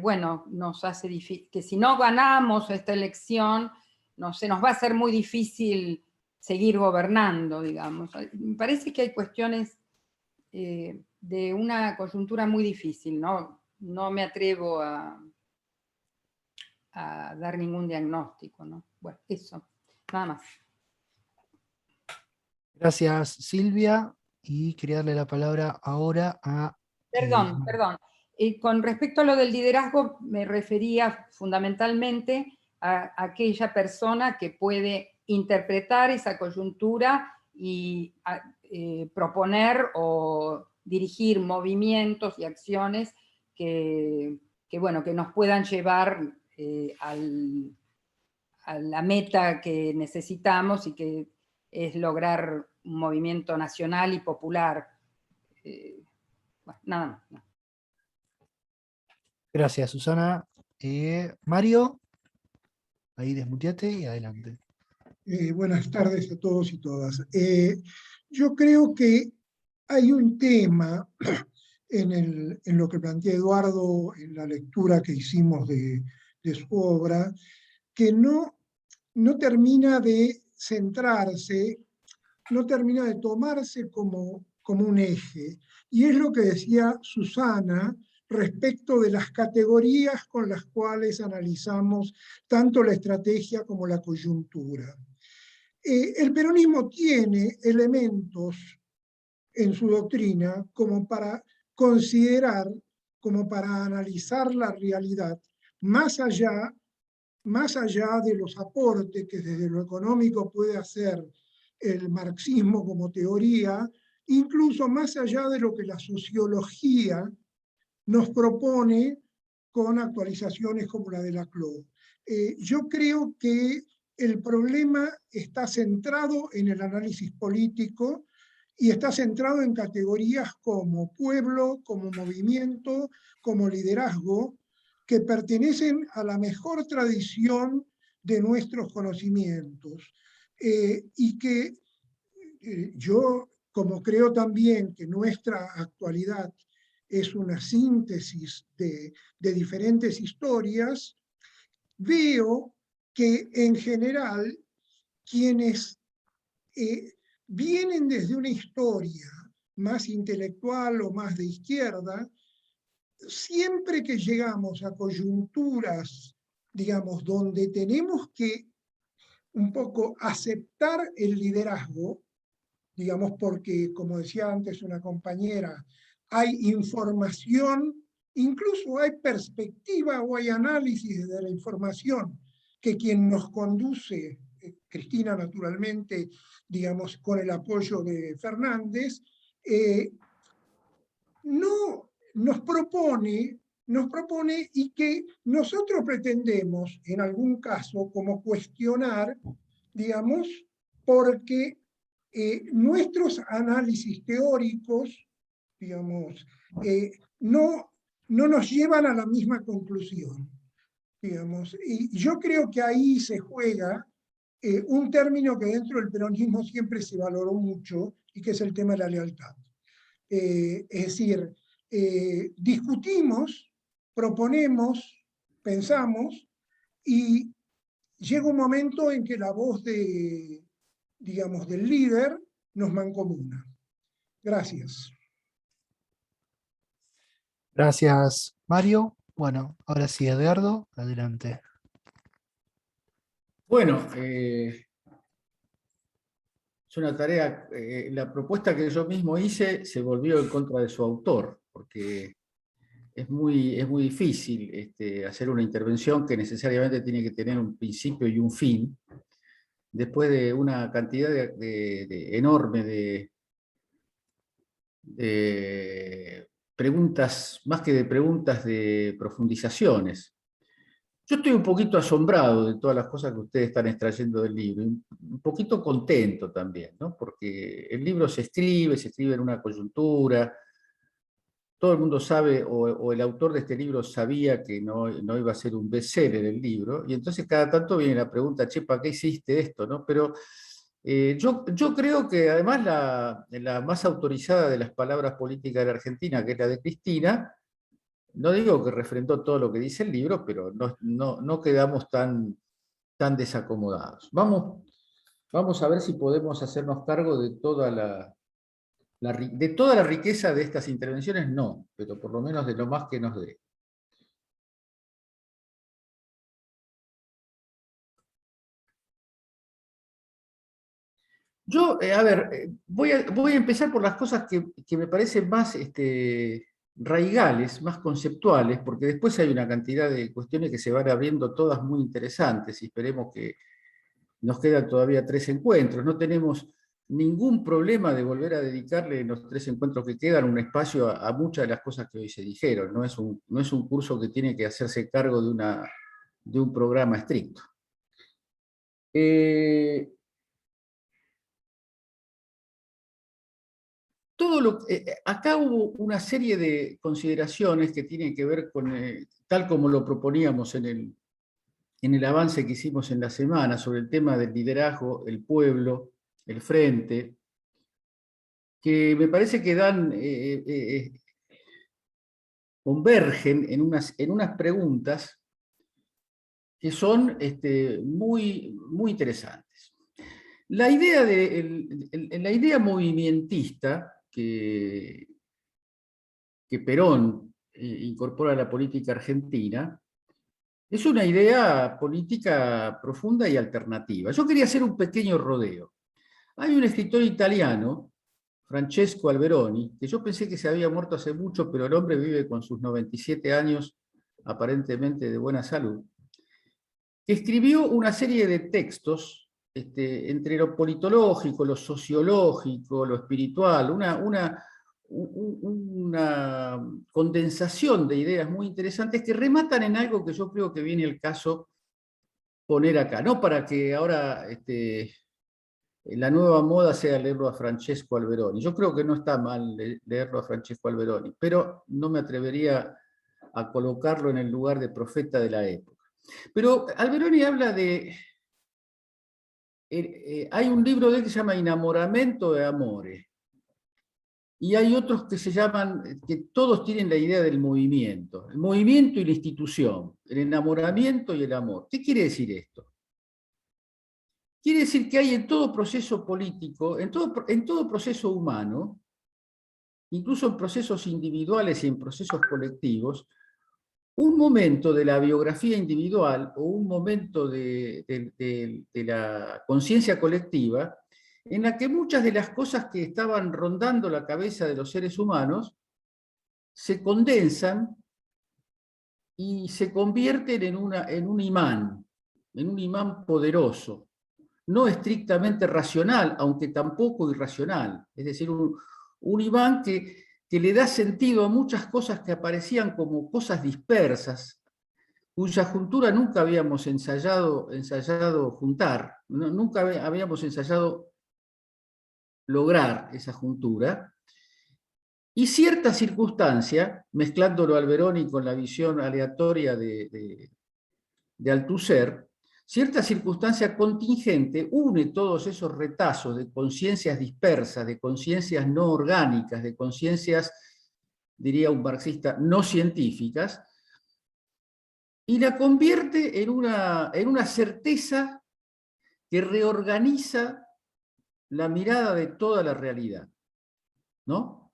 bueno, nos hace difícil, que si no ganamos esta elección, se nos va a ser muy difícil seguir gobernando, digamos. Me parece que hay cuestiones de una coyuntura muy difícil, ¿no? No me atrevo a dar ningún diagnóstico, ¿no? Bueno, eso, nada más. Gracias, Silvia, y quería darle la palabra ahora a... Perdón. Con respecto a lo del liderazgo, me refería fundamentalmente a aquella persona que puede interpretar esa coyuntura y proponer o dirigir movimientos y acciones que nos puedan llevar a la meta que necesitamos, y que es lograr un movimiento nacional y popular. Bueno, nada más. No. Gracias, Susana. Mario, ahí desmuteate y adelante. Buenas tardes a todos y todas. Yo creo que hay un tema en lo que plantea Eduardo en la lectura que hicimos de su obra, que no termina de centrarse, no termina de tomarse como un eje. Y es lo que decía Susana respecto de las categorías con las cuales analizamos tanto la estrategia como la coyuntura. El peronismo tiene elementos en su doctrina como para considerar, como para analizar la realidad, más allá de los aportes que desde lo económico puede hacer el marxismo como teoría, incluso más allá de lo que la sociología nos propone con actualizaciones como la de Laclau. Yo creo que el problema está centrado en el análisis político y está centrado en categorías como pueblo, como movimiento, como liderazgo, que pertenecen a la mejor tradición de nuestros conocimientos. Y que yo, como creo también que nuestra actualidad es una síntesis de diferentes historias, veo que en general quienes vienen desde una historia más intelectual o más de izquierda, siempre que llegamos a coyunturas, digamos, donde tenemos que un poco aceptar el liderazgo, digamos, porque, como decía antes una compañera, hay información, incluso hay perspectiva o hay análisis de la información que quien nos conduce, Cristina naturalmente, digamos, con el apoyo de Fernández, no nos propone y que nosotros pretendemos, en algún caso, como cuestionar, digamos, porque nuestros análisis teóricos, digamos, no nos llevan a la misma conclusión, digamos. Y yo creo que ahí se juega un término que dentro del peronismo siempre se valoró mucho y que es el tema de la lealtad. Es decir, discutimos, proponemos, pensamos, y llega un momento en que la voz digamos, del líder nos mancomuna. Gracias. Gracias, Mario. Bueno, ahora sí, Edgardo, adelante. Bueno, es una tarea, la propuesta que yo mismo hice se volvió en contra de su autor, porque es muy difícil hacer una intervención que necesariamente tiene que tener un principio y un fin, después de una cantidad enorme de preguntas, más que de preguntas, de profundizaciones. Yo estoy un poquito asombrado de todas las cosas que ustedes están extrayendo del libro, un poquito contento también, ¿no? Porque el libro se escribe en una coyuntura, todo el mundo sabe, o el autor de este libro sabía que no iba a ser un bestseller el libro, y entonces cada tanto viene la pregunta, che, ¿para qué hiciste esto? ¿No? Pero yo creo que además la más autorizada de las palabras políticas de la Argentina, que es la de Cristina, no digo que refrendó todo lo que dice el libro, pero no quedamos tan desacomodados. Vamos a ver si podemos hacernos cargo de toda la riqueza de estas intervenciones, no, pero por lo menos de lo más que nos dé. Yo, a ver, voy a empezar por las cosas que me parecen más raigales, más conceptuales, porque después hay una cantidad de cuestiones que se van abriendo todas muy interesantes y esperemos que nos quedan todavía 3 encuentros. No tenemos ningún problema de volver a dedicarle en los 3 encuentros que quedan un espacio a muchas de las cosas que hoy se dijeron. No es un curso que tiene que hacerse cargo de un programa estricto. Acá hubo una serie de consideraciones que tienen que ver con, tal como lo proponíamos en el avance que hicimos en la semana, sobre el tema del liderazgo, el pueblo, el frente, que me parece que convergen en unas preguntas que son muy interesantes. La idea movimentista que Perón incorpora a la política argentina es una idea política profunda y alternativa. Yo quería hacer un pequeño rodeo. Hay un escritor italiano, Francesco Alberoni, que yo pensé que se había muerto hace mucho, pero el hombre vive con sus 97 años, aparentemente de buena salud, que escribió una serie de textos entre lo politológico, lo sociológico, lo espiritual, una condensación de ideas muy interesantes que rematan en algo que yo creo que viene el caso poner acá. No para que ahora la nueva moda sea leerlo a Francesco Alberoni. Yo creo que no está mal leerlo a Francesco Alberoni, pero no me atrevería a colocarlo en el lugar de profeta de la época. Pero Alberoni habla de... hay un libro de él que se llama Innamoramento e Amore, y hay otros que se llaman, que todos tienen la idea del movimiento. El movimiento y la institución, el enamoramiento y el amor. ¿Qué quiere decir esto? Quiere decir que hay en todo proceso político, en todo proceso humano, incluso en procesos individuales y en procesos colectivos, un momento de la biografía individual o un momento de la conciencia colectiva en la que muchas de las cosas que estaban rondando la cabeza de los seres humanos se condensan y se convierten en un imán poderoso, no estrictamente racional, aunque tampoco irracional, es decir, un imán que le da sentido a muchas cosas que aparecían como cosas dispersas, cuya juntura nunca habíamos ensayado juntar, nunca habíamos ensayado lograr esa juntura, y cierta circunstancia, mezclándolo Alberoni con la visión aleatoria de Althusser, cierta circunstancia contingente une todos esos retazos de conciencias dispersas, de conciencias no orgánicas, de conciencias, diría un marxista, no científicas, y la convierte en una certeza que reorganiza la mirada de toda la realidad, ¿no?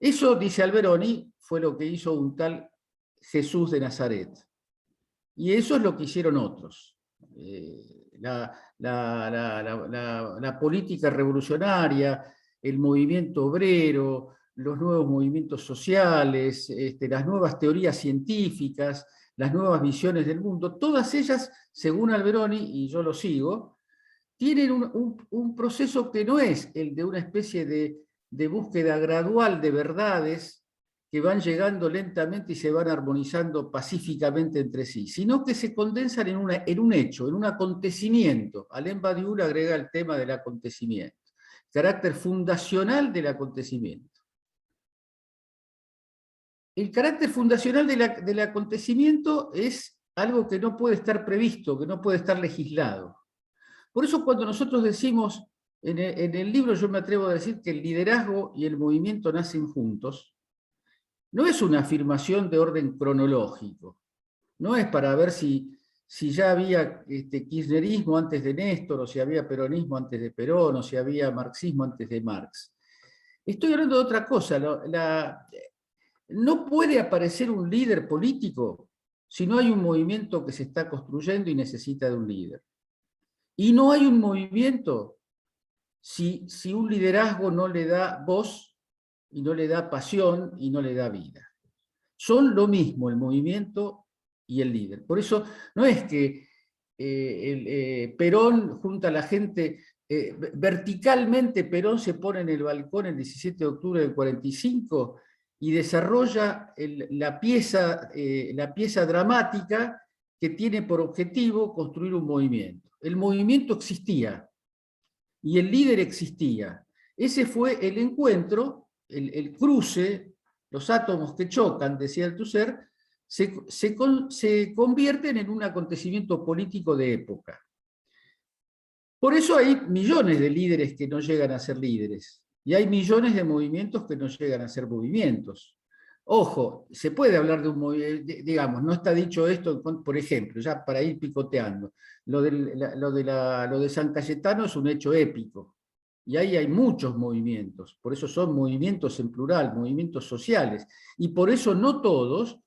Eso, dice Alberoni, fue lo que hizo un tal Jesús de Nazaret. Y eso es lo que hicieron otros. La política revolucionaria, el movimiento obrero, los nuevos movimientos sociales, las nuevas teorías científicas, las nuevas visiones del mundo, todas ellas, según Alberoni, y yo lo sigo, tienen un proceso que no es el de una especie de búsqueda gradual de verdades que van llegando lentamente y se van armonizando pacíficamente entre sí, sino que se condensan en un hecho, en un acontecimiento. Alain Badiou agrega el tema del acontecimiento, carácter fundacional del acontecimiento. El carácter fundacional del acontecimiento es algo que no puede estar previsto, que no puede estar legislado. Por eso cuando nosotros decimos, en el libro yo me atrevo a decir que el liderazgo y el movimiento nacen juntos, no es una afirmación de orden cronológico, no es para ver si ya había kirchnerismo antes de Néstor, o si había peronismo antes de Perón, o si había marxismo antes de Marx. Estoy hablando de otra cosa. No puede aparecer un líder político si no hay un movimiento que se está construyendo y necesita de un líder. Y no hay un movimiento si un liderazgo no le da voz, y no le da pasión, y no le da vida. Son lo mismo el movimiento y el líder. Por eso no es que Perón junta a la gente, verticalmente Perón se pone en el balcón el 17 de octubre del 45 y desarrolla la pieza dramática que tiene por objetivo construir un movimiento. El movimiento existía y el líder existía. Ese fue el encuentro, el cruce, los átomos que chocan, decía Althusser, se convierten en un acontecimiento político de época. Por eso hay millones de líderes que no llegan a ser líderes, y hay millones de movimientos que no llegan a ser movimientos. Ojo, se puede hablar de un movimiento, digamos, no está dicho esto, por ejemplo, ya para ir picoteando, lo de San Cayetano es un hecho épico, y ahí hay muchos movimientos, por eso son movimientos en plural, movimientos sociales, y por eso no todos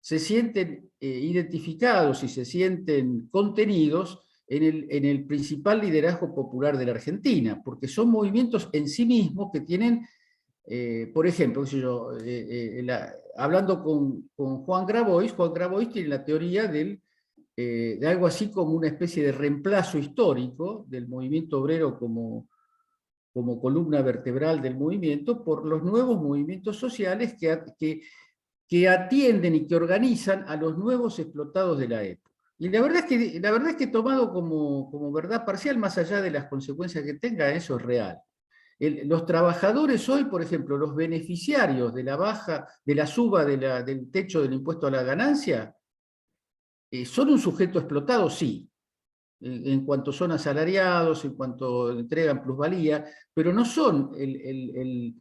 se sienten identificados y se sienten contenidos en el principal liderazgo popular de la Argentina, porque son movimientos en sí mismos que tienen, por ejemplo, hablando con Juan Grabois tiene la teoría de algo así como una especie de reemplazo histórico del movimiento obrero como columna vertebral del movimiento por los nuevos movimientos sociales que atienden y que organizan a los nuevos explotados de la época. Y la verdad es que tomado como verdad parcial, más allá de las consecuencias que tenga, eso es real. Los trabajadores hoy, por ejemplo, los beneficiarios de la suba del techo del impuesto a la ganancia, ¿son un sujeto explotado? Sí. En cuanto son asalariados, en cuanto entregan plusvalía, pero no son el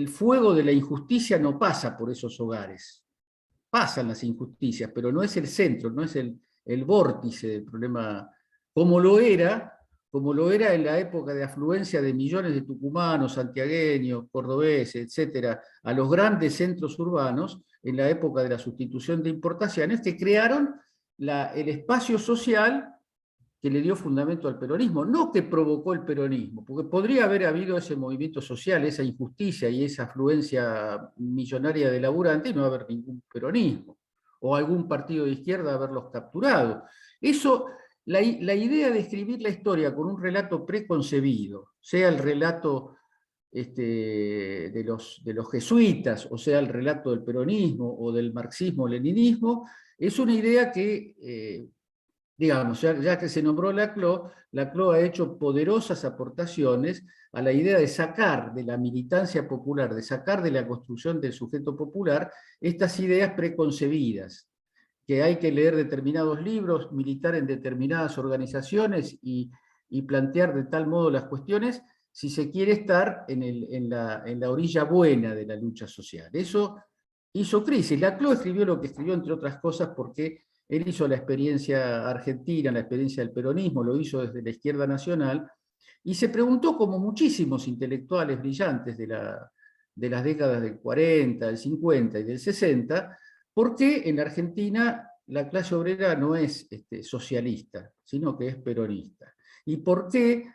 fuego de la injusticia no pasa por esos hogares. Pasan las injusticias, pero no es el centro, no es el vórtice del problema, como lo era en la época de afluencia de millones de tucumanos, santiagueños, cordobeses, etcétera, a los grandes centros urbanos, en la época de la sustitución de importaciones, que crearon el espacio social que le dio fundamento al peronismo, no que provocó el peronismo, porque podría haber habido ese movimiento social, esa injusticia y esa afluencia millonaria de laburantes y no haber ningún peronismo, o algún partido de izquierda haberlos capturado. Eso, la idea de escribir la historia con un relato preconcebido, sea el relato de los jesuitas, o sea el relato del peronismo o del marxismo-leninismo, es una idea que digamos, ya que se nombró Laclau ha hecho poderosas aportaciones a la idea de sacar de la militancia popular, de sacar de la construcción del sujeto popular estas ideas preconcebidas, que hay que leer determinados libros, militar en determinadas organizaciones y plantear de tal modo las cuestiones si se quiere estar en la orilla buena de la lucha social. Eso hizo crisis. Laclau escribió lo que escribió, entre otras cosas, porque él hizo la experiencia argentina, la experiencia del peronismo, lo hizo desde la izquierda nacional, y se preguntó, como muchísimos intelectuales brillantes de las décadas del 40, del 50 y del 60, por qué en Argentina la clase obrera no es socialista, sino que es peronista. Y por qué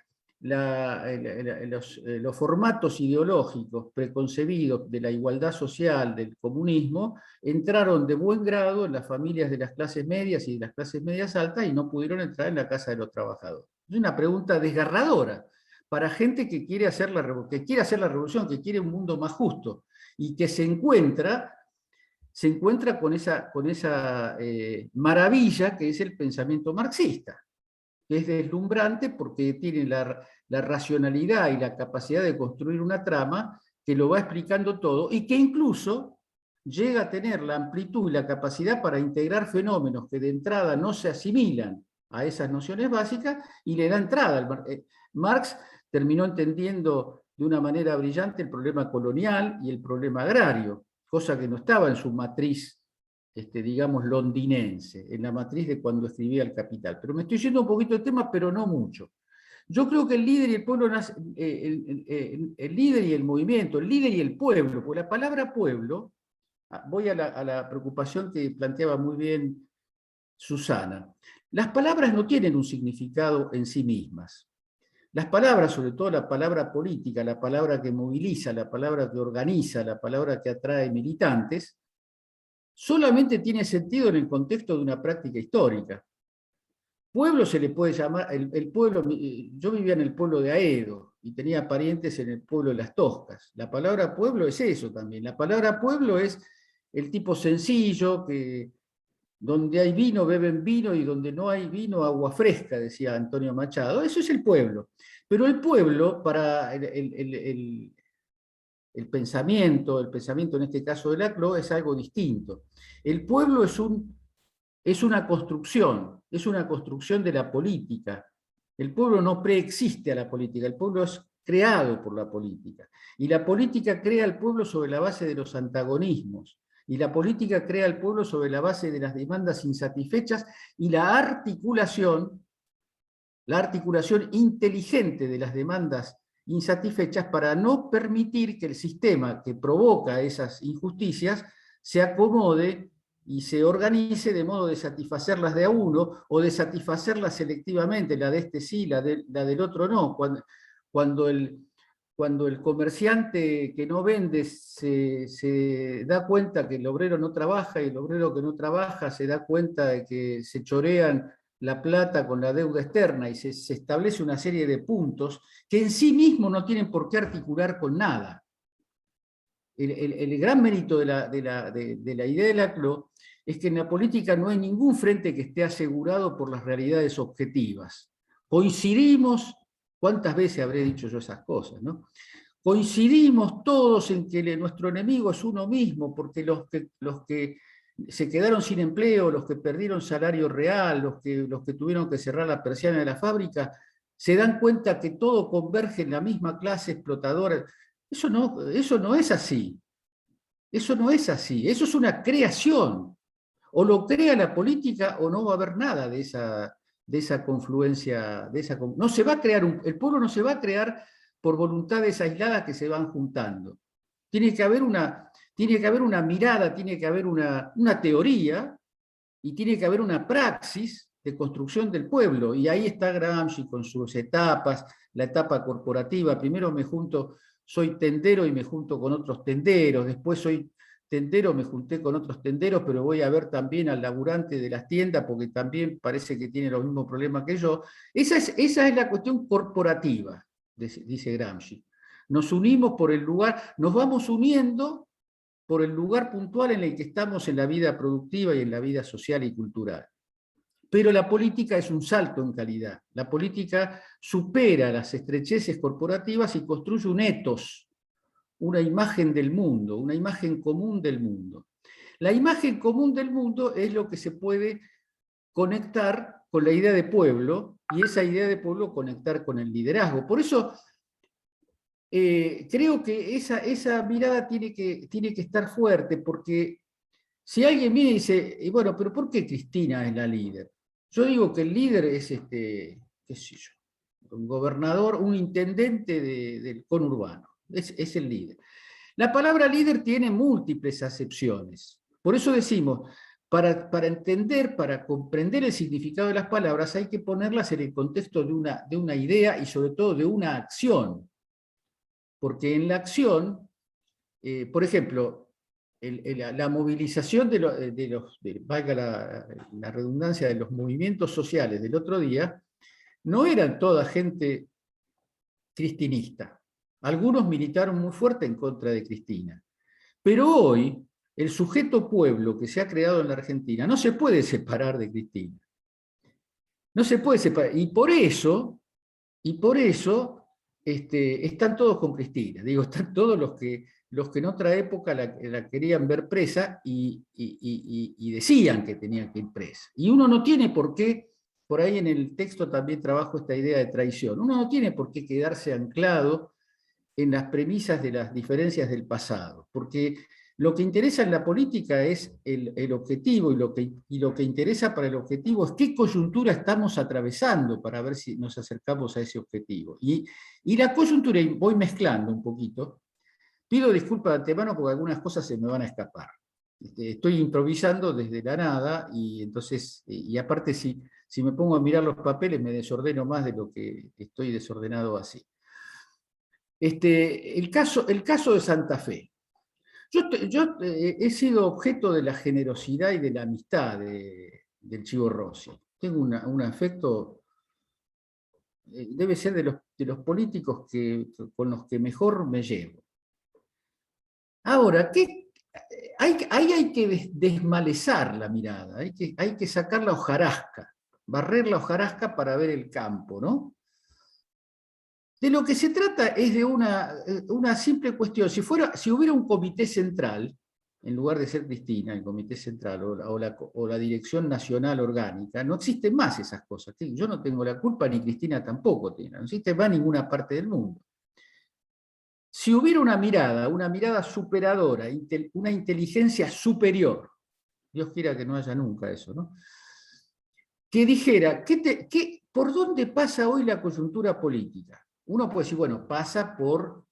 los formatos ideológicos preconcebidos de la igualdad social, del comunismo, entraron de buen grado en las familias de las clases medias y de las clases medias altas y no pudieron entrar en la casa de los trabajadores. Es una pregunta desgarradora para gente que quiere hacer la revolución, que quiere un mundo más justo y que se encuentra con esa maravilla que es el pensamiento marxista, que es deslumbrante porque tiene la racionalidad y la capacidad de construir una trama que lo va explicando todo y que incluso llega a tener la amplitud y la capacidad para integrar fenómenos que de entrada no se asimilan a esas nociones básicas y le da entrada. Marx terminó entendiendo de una manera brillante el problema colonial y el problema agrario, cosa que no estaba en su matriz, digamos, londinense, en la matriz de cuando escribía El Capital. Pero me estoy yendo un poquito de tema, pero no mucho. Yo creo que el líder y el pueblo, el líder y el movimiento, el líder y el pueblo, porque la palabra pueblo, voy a la preocupación que planteaba muy bien Susana. Las palabras no tienen un significado en sí mismas. Las palabras, sobre todo la palabra política, la palabra que moviliza, la palabra que organiza, la palabra que atrae militantes, solamente tiene sentido en el contexto de una práctica histórica. Pueblo se le puede llamar, el pueblo, yo vivía en el pueblo de Aedo y tenía parientes en el pueblo de Las Toscas. La palabra pueblo es eso también. La palabra pueblo es el tipo sencillo, que donde hay vino beben vino y donde no hay vino agua fresca, decía Antonio Machado. Eso es el pueblo. Pero el pueblo, para el pensamiento en este caso de Laclau, es algo distinto. El pueblo es una construcción de la política. El pueblo no preexiste a la política, el pueblo es creado por la política. Y la política crea al pueblo sobre la base de los antagonismos. Y la política crea al pueblo sobre la base de las demandas insatisfechas y la articulación inteligente de las demandas insatisfechas para no permitir que el sistema que provoca esas injusticias se acomode y se organice de modo de satisfacerlas de a uno o de satisfacerlas selectivamente, la de este sí, la del otro no. Cuando el comerciante que no vende se da cuenta que el obrero no trabaja y el obrero que no trabaja se da cuenta de que se chorean la plata con la deuda externa y se establece una serie de puntos que en sí mismos no tienen por qué articular con nada. El gran mérito de la idea de Laclau es que en la política no hay ningún frente que esté asegurado por las realidades objetivas. Coincidimos, ¿cuántas veces habré dicho yo esas cosas, no? Coincidimos todos en que nuestro enemigo es uno mismo, porque los que se quedaron sin empleo, los que perdieron salario real, los que tuvieron que cerrar la persiana de la fábrica, se dan cuenta que todo converge en la misma clase explotadora. Eso no es así. Eso no es así. Eso es una creación. O lo crea la política o no va a haber nada de esa confluencia. No se va a crear el pueblo no se va a crear por voluntades aisladas que se van juntando. Tiene que haber una mirada, tiene que haber una teoría y tiene que haber una praxis de construcción del pueblo. Y ahí está Gramsci con sus etapas, la etapa corporativa. Primero soy tendero y me junto con otros tenderos, después soy tendero, me junté con otros tenderos, pero voy a ver también al laburante de las tiendas porque también parece que tiene los mismos problemas que yo. Esa es la cuestión corporativa, dice Gramsci. Nos unimos por el lugar, nos vamos uniendo por el lugar puntual en el que estamos en la vida productiva y en la vida social y cultural. Pero la política es un salto en calidad. La política supera las estrecheces corporativas y construye un ethos, una imagen del mundo, una imagen común del mundo. La imagen común del mundo es lo que se puede conectar con la idea de pueblo, y esa idea de pueblo conectar con el liderazgo. Por eso creo que esa mirada tiene que estar fuerte, porque si alguien viene y dice, bueno, pero ¿por qué Cristina es la líder? Yo digo que el líder es, qué sé yo, un gobernador, un intendente del conurbano, es el líder. La palabra líder tiene múltiples acepciones. Por eso decimos, para entender, para comprender el significado de las palabras, hay que ponerlas en el contexto de una idea y sobre todo de una acción. Porque en la acción, por ejemplo, la movilización valga la redundancia, de los movimientos sociales del otro día, no eran toda gente cristinista. Algunos militaron muy fuerte en contra de Cristina. Pero hoy, el sujeto pueblo que se ha creado en la Argentina no se puede separar de Cristina. No se puede separar. Y por eso están todos con Cristina. Digo, están todos los que en otra época la querían ver presa y decían que tenían que ir presa. Y uno no tiene por qué, por ahí en el texto también trabajo esta idea de traición, uno no tiene por qué quedarse anclado en las premisas de las diferencias del pasado, porque lo que interesa en la política es el objetivo, y lo que interesa para el objetivo es qué coyuntura estamos atravesando para ver si nos acercamos a ese objetivo. Y la coyuntura, y voy mezclando un poquito, pido disculpas de antemano porque algunas cosas se me van a escapar. Estoy improvisando desde la nada, y entonces, y aparte si me pongo a mirar los papeles me desordeno más de lo que estoy desordenado así. El caso de Santa Fe. Yo he sido objeto de la generosidad y de la amistad del Chivo Rossi. Tengo un afecto, debe ser de los políticos con los que mejor me llevo. Ahora, ahí hay que desmalezar la mirada, hay que sacar la hojarasca, barrer la hojarasca para ver el campo, ¿no? De lo que se trata es de una simple cuestión. Si hubiera un comité central, en lugar de ser Cristina, el comité central o la dirección nacional orgánica, no existen más esas cosas. Yo no tengo la culpa, ni Cristina tampoco tiene. No existe más en ninguna parte del mundo. Si hubiera una mirada superadora, una inteligencia superior, Dios quiera que no haya nunca eso, ¿no? Que dijera, ¿por dónde pasa hoy la coyuntura política? Uno puede decir, bueno, pasa por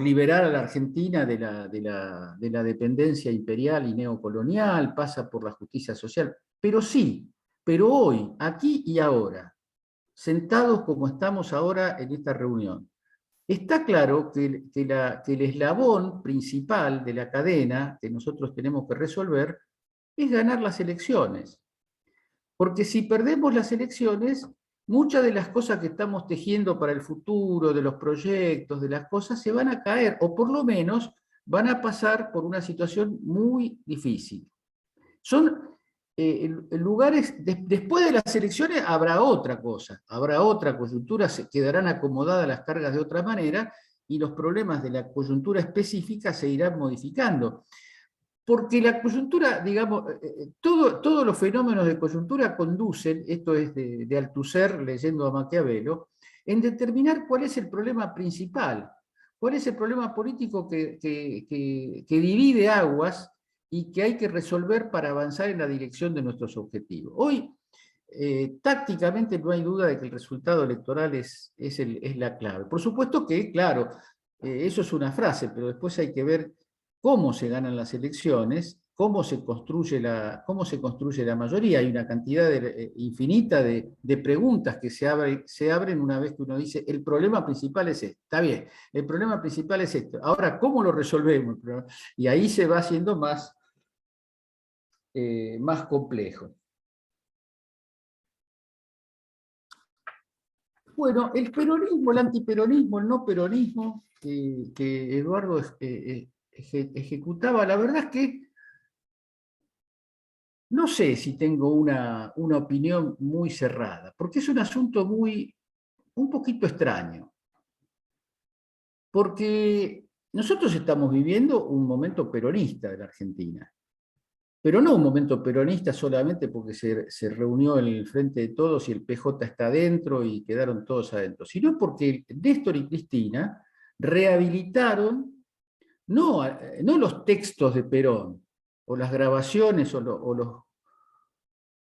liberar a la Argentina de la dependencia imperial y neocolonial, pasa por la justicia social, pero hoy, aquí y ahora, sentados como estamos ahora en esta reunión, está claro que el eslabón principal de la cadena que nosotros tenemos que resolver es ganar las elecciones. Porque si perdemos las elecciones, muchas de las cosas que estamos tejiendo para el futuro, de los proyectos, de las cosas, se van a caer, o por lo menos van a pasar por una situación muy difícil. Son lugares, después de las elecciones habrá otra cosa, habrá otra coyuntura, se quedarán acomodadas las cargas de otra manera, y los problemas de la coyuntura específica se irán modificando. Porque la coyuntura, digamos, todos los fenómenos de coyuntura conducen, esto es de Althusser leyendo a Maquiavelo, en determinar cuál es el problema principal, cuál es el problema político que divide aguas y que hay que resolver para avanzar en la dirección de nuestros objetivos. Hoy, tácticamente no hay duda de que el resultado electoral es la clave. Por supuesto que, claro, eso es una frase, pero después hay que ver cómo se ganan las elecciones, cómo se construye la mayoría. Hay una cantidad infinita de preguntas que se abren una vez que uno dice, el problema principal es este. Está bien, el problema principal es esto. Ahora, ¿cómo lo resolvemos? Y ahí se va haciendo más complejo. Bueno, el peronismo, el antiperonismo, el no peronismo, que Eduardo ejecutaba, la verdad es que no sé si tengo una opinión muy cerrada, porque es un asunto un poquito extraño. Porque nosotros estamos viviendo un momento peronista de la Argentina. Pero no un momento peronista solamente porque se reunió el Frente de Todos y el PJ está adentro y quedaron todos adentro, sino porque Néstor y Cristina rehabilitaron no los textos de Perón, o las grabaciones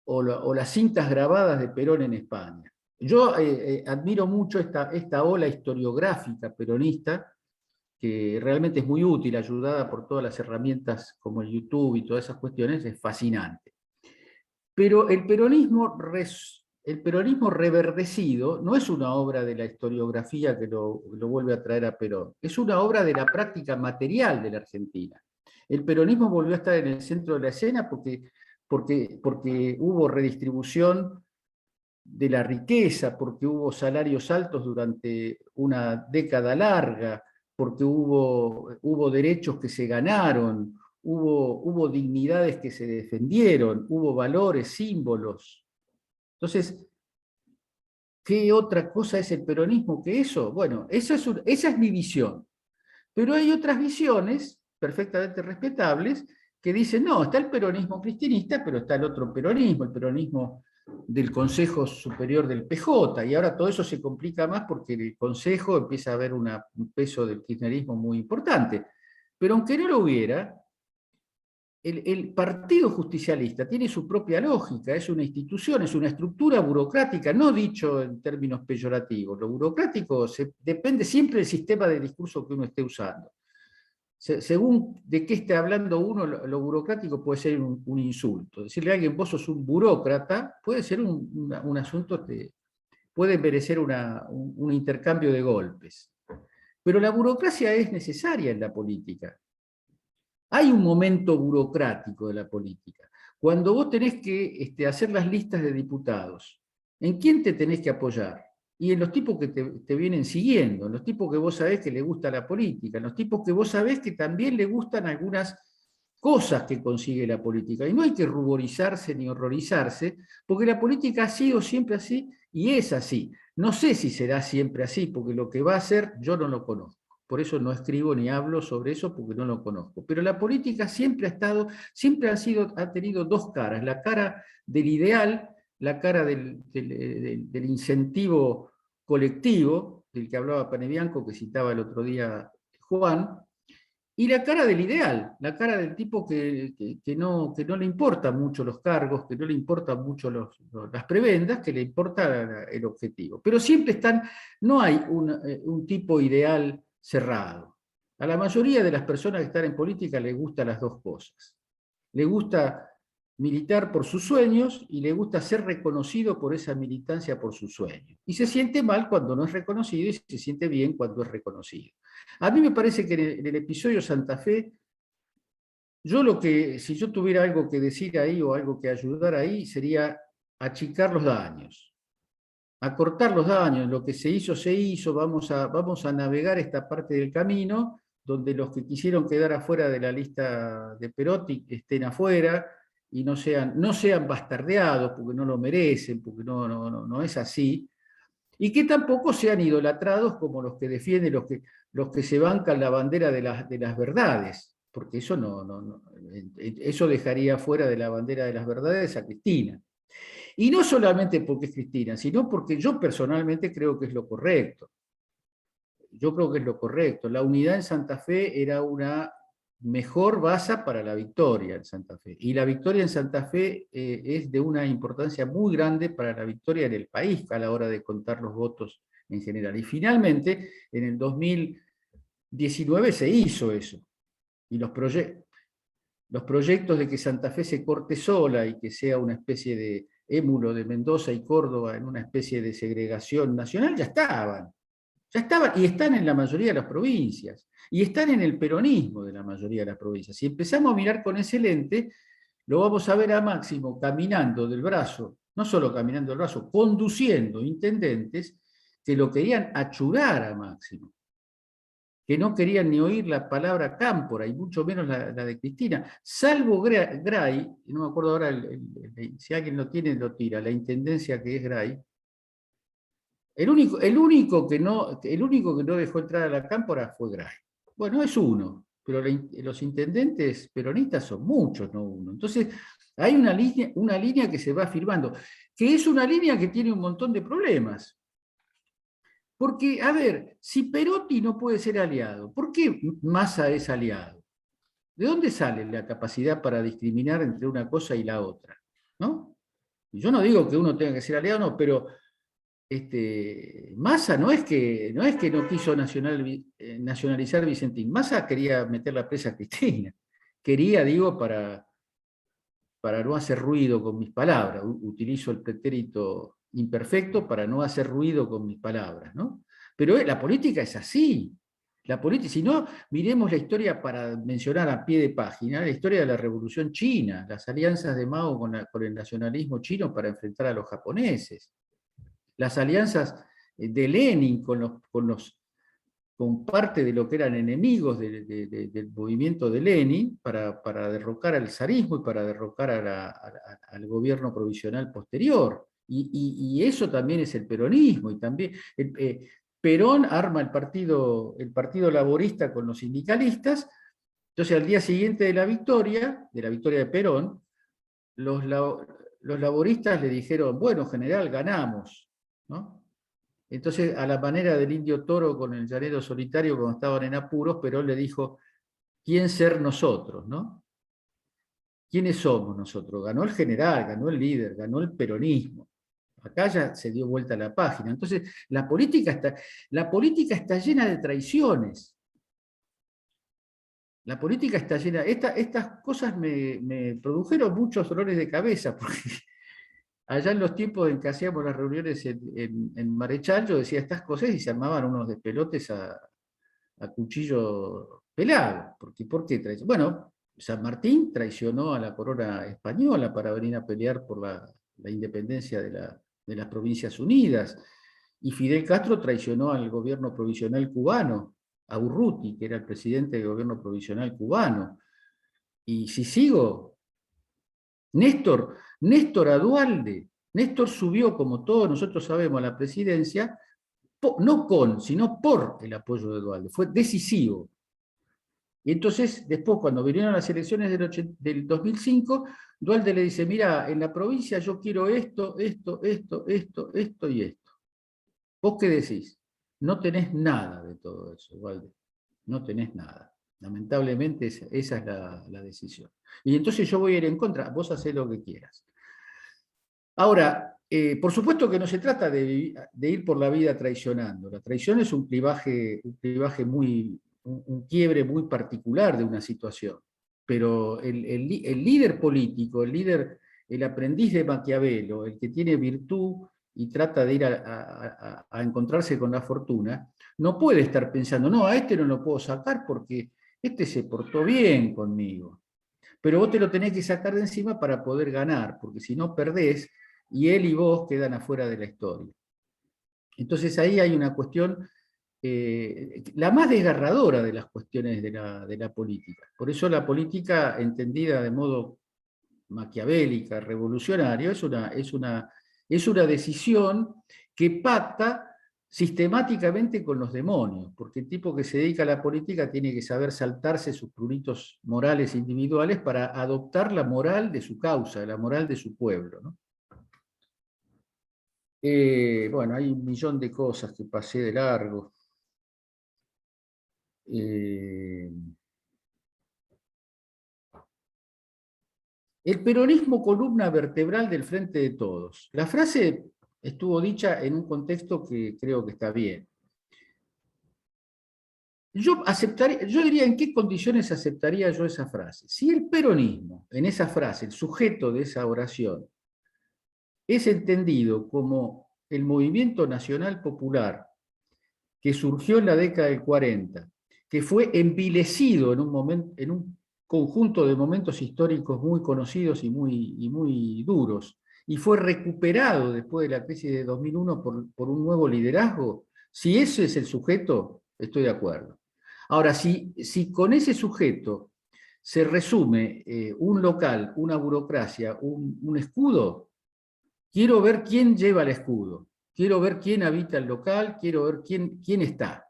o las cintas grabadas de Perón en España. Yo admiro mucho esta ola historiográfica peronista, que realmente es muy útil, ayudada por todas las herramientas como el YouTube y todas esas cuestiones, es fascinante. Pero el peronismo reverdecido no es una obra de la historiografía que lo vuelve a traer a Perón, es una obra de la práctica material de la Argentina. El peronismo volvió a estar en el centro de la escena porque hubo redistribución de la riqueza, porque hubo salarios altos durante una década larga, porque hubo derechos que se ganaron, hubo dignidades que se defendieron, hubo valores, símbolos. Entonces, ¿qué otra cosa es el peronismo que eso? Bueno, esa es mi visión. Pero hay otras visiones perfectamente respetables que dicen, no, está el peronismo cristinista, pero está el otro peronismo, el peronismo del Consejo Superior del PJ, y ahora todo eso se complica más porque en el Consejo empieza a haber un peso del kirchnerismo muy importante. Pero aunque no lo hubiera, el Partido Justicialista tiene su propia lógica, es una institución, es una estructura burocrática, no dicho en términos peyorativos. Lo burocrático depende siempre del sistema de discurso que uno esté usando. Según de qué esté hablando uno, lo burocrático puede ser un insulto. Decirle a alguien, vos sos un burócrata, puede ser un asunto, puede merecer un intercambio de golpes. Pero la burocracia es necesaria en la política. Hay un momento burocrático de la política. Cuando vos tenés que hacer las listas de diputados, ¿en quién te tenés que apoyar? Y en los tipos que te vienen siguiendo, en los tipos que vos sabés que les gusta la política, en los tipos que vos sabés que también les gustan algunas cosas que consigue la política. Y no hay que ruborizarse ni horrorizarse, porque la política ha sido siempre así y es así. No sé si será siempre así, porque lo que va a ser yo no lo conozco. Por eso no escribo ni hablo sobre eso, porque no lo conozco. Pero la política siempre ha tenido dos caras, la cara del ideal, la cara del incentivo colectivo, del que hablaba Panebianco, que citaba el otro día Juan, y la cara del ideal, la cara del tipo que no le importan mucho los cargos, que no le importan mucho las prebendas, que le importa el objetivo. Pero siempre no hay un tipo ideal cerrado. A la mayoría de las personas que están en política les gustan las dos cosas. Le gusta militar por sus sueños y le gusta ser reconocido por esa militancia por sus sueños. Y se siente mal cuando no es reconocido y se siente bien cuando es reconocido. A mí me parece que en el episodio Santa Fe, si yo tuviera algo que decir ahí o algo que ayudar ahí, sería achicar los daños, acortar los daños. Lo que se hizo, vamos a navegar esta parte del camino donde los que quisieron quedar afuera de la lista de Perotti estén afuera, y no sean bastardeados porque no lo merecen, porque no es así, y que tampoco sean idolatrados como los que defienden, los que se bancan la bandera de las verdades, porque eso dejaría fuera de la bandera de las verdades a Cristina. Y no solamente porque es Cristina, sino porque yo personalmente creo que es lo correcto. Yo creo que es lo correcto. La unidad en Santa Fe era una mejor base para la victoria en Santa Fe. Y la victoria en Santa Fe es de una importancia muy grande para la victoria en el país a la hora de contar los votos en general. Y finalmente, en el 2019 se hizo eso. Y los proyectos de que Santa Fe se corte sola y que sea una especie de émulo de Mendoza y Córdoba en una especie de segregación nacional ya estaban y están en la mayoría de las provincias, y están en el peronismo de la mayoría de las provincias. Si empezamos a mirar con ese lente, lo vamos a ver a Máximo caminando del brazo, no solo caminando del brazo, conduciendo intendentes que lo querían achurar a Máximo, que no querían ni oír la palabra cámpora, y mucho menos la de Cristina, salvo Gray, no me acuerdo ahora, si alguien lo tiene, lo tira, la intendencia que es Gray. El único que no dejó entrar a la cámpora fue Gray. Bueno, es uno, pero los intendentes peronistas son muchos, no uno. Entonces, hay una línea que se va firmando, que es una línea que tiene un montón de problemas. Porque, a ver, si Perotti no puede ser aliado, ¿por qué Massa es aliado? ¿De dónde sale la capacidad para discriminar entre una cosa y la otra? ¿No? Y yo no digo que uno tenga que ser aliado, no, pero Massa no es que no quiso nacionalizar Vicentín. Massa quería meter la presa a Cristina. Quería, digo, para no hacer ruido con mis palabras. Utilizo el pretérito imperfecto para no hacer ruido con mis palabras, ¿no? Pero la política es así. La política, si no, miremos la historia, para mencionar a pie de página, la historia de la Revolución China, las alianzas de Mao con el nacionalismo chino para enfrentar a los japoneses, las alianzas de Lenin con parte de lo que eran enemigos del movimiento de Lenin para derrocar al zarismo y para derrocar al gobierno provisional posterior. Y eso también es el peronismo. Y también Perón arma el partido laborista con los sindicalistas. Entonces, al día siguiente de la victoria de Perón, los laboristas le dijeron: bueno, general, ganamos, ¿no? Entonces, a la manera del Indio Toro con el llanero solitario cuando estaban en apuros, Perón le dijo: ¿quién ser nosotros, no? ¿Quiénes somos nosotros? Ganó el general, ganó el líder, ganó el peronismo. Acá ya se dio vuelta la página. Entonces, la política está llena de traiciones. La política está llena... Estas cosas me produjeron muchos dolores de cabeza, porque allá en los tiempos en que hacíamos las reuniones en Marechal, yo decía estas cosas y se armaban unos despelotes a cuchillo pelado. ¿Por qué traicionó? Bueno, San Martín traicionó a la corona española para venir a pelear por la independencia de las Provincias Unidas. Y Fidel Castro traicionó al gobierno provisional cubano, a Urruti, que era el presidente del gobierno provisional cubano. Y si sigo, Néstor a Duhalde. Néstor subió, como todos nosotros sabemos, a la presidencia, no con, sino por el apoyo de Duhalde. Fue decisivo. Y entonces, después, cuando vinieron las elecciones del 2005, Duhalde le dice: mira, en la provincia yo quiero esto y esto. ¿Vos qué decís? No tenés nada de todo eso, Duhalde. No tenés nada. Lamentablemente esa es la decisión. Y entonces yo voy a ir en contra. Vos hacés lo que quieras. Ahora, por supuesto que no se trata de ir por la vida traicionando. La traición es un clivaje un quiebre muy particular de una situación. Pero el líder político, el aprendiz de Maquiavelo, el que tiene virtud y trata de ir a encontrarse con la fortuna, no puede estar pensando: no, a este no lo puedo sacar porque este se portó bien conmigo. Pero vos te lo tenés que sacar de encima para poder ganar, porque si no perdés y él y vos quedan afuera de la historia. Entonces ahí hay una cuestión, la más desgarradora de las cuestiones de la política. Por eso la política, entendida de modo maquiavélica, revolucionario, es una decisión que pacta sistemáticamente con los demonios, porque el tipo que se dedica a la política tiene que saber saltarse sus pruritos morales individuales para adoptar la moral de su causa, la moral de su pueblo, ¿no? Bueno, hay un millón de cosas que pasé de largo. El peronismo, columna vertebral del Frente de Todos. La frase estuvo dicha en un contexto que creo que está bien. Yo diría: ¿en qué condiciones aceptaría yo esa frase? Si el peronismo, en esa frase, el sujeto de esa oración, es entendido como el movimiento nacional popular que surgió en la década del 40, que fue envilecido en un conjunto de momentos históricos muy conocidos y muy duros, y fue recuperado después de la crisis de 2001 por un nuevo liderazgo, si ese es el sujeto, estoy de acuerdo. Ahora, si con ese sujeto se resume un local, una burocracia, un escudo, quiero ver quién lleva el escudo, quiero ver quién habita el local, quiero ver quién está.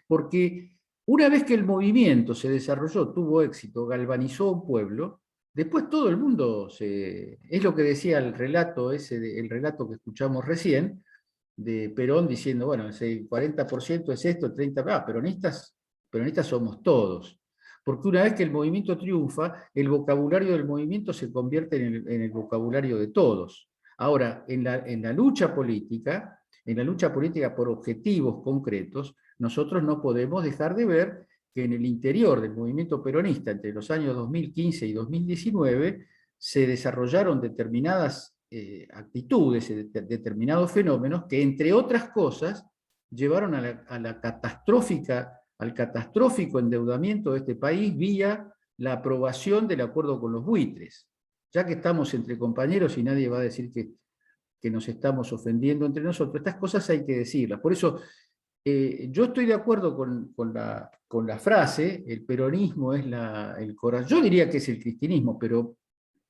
Porque Una vez que el movimiento se desarrolló, tuvo éxito, galvanizó a un pueblo, después todo el mundo es lo que decía el relato el relato que escuchamos recién, de Perón diciendo, bueno, ese 40% es esto, el 30%, peronistas somos todos. Porque una vez que el movimiento triunfa, el vocabulario del movimiento se convierte en el vocabulario de todos. Ahora, en la lucha política por objetivos concretos, nosotros no podemos dejar de ver que en el interior del movimiento peronista, entre los años 2015 y 2019, se desarrollaron determinadas actitudes, determinados fenómenos que, entre otras cosas, llevaron al catastrófico endeudamiento de este país vía la aprobación del acuerdo con los buitres. Ya que estamos entre compañeros y nadie va a decir que nos estamos ofendiendo entre nosotros, estas cosas hay que decirlas. Por eso, yo estoy de acuerdo con la frase, el peronismo es el corazón. Yo diría que es el cristinismo, pero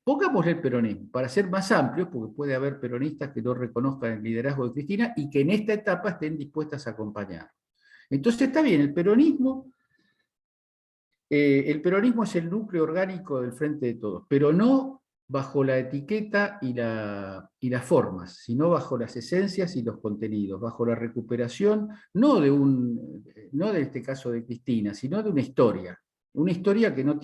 pongámosle el peronismo, para ser más amplios, porque puede haber peronistas que no reconozcan el liderazgo de Cristina y que en esta etapa estén dispuestas a acompañar. Entonces está bien, el peronismo es el núcleo orgánico del Frente de Todos, pero no bajo la etiqueta y las formas, sino bajo las esencias y los contenidos, bajo la recuperación, no de este caso de Cristina, sino de una historia que no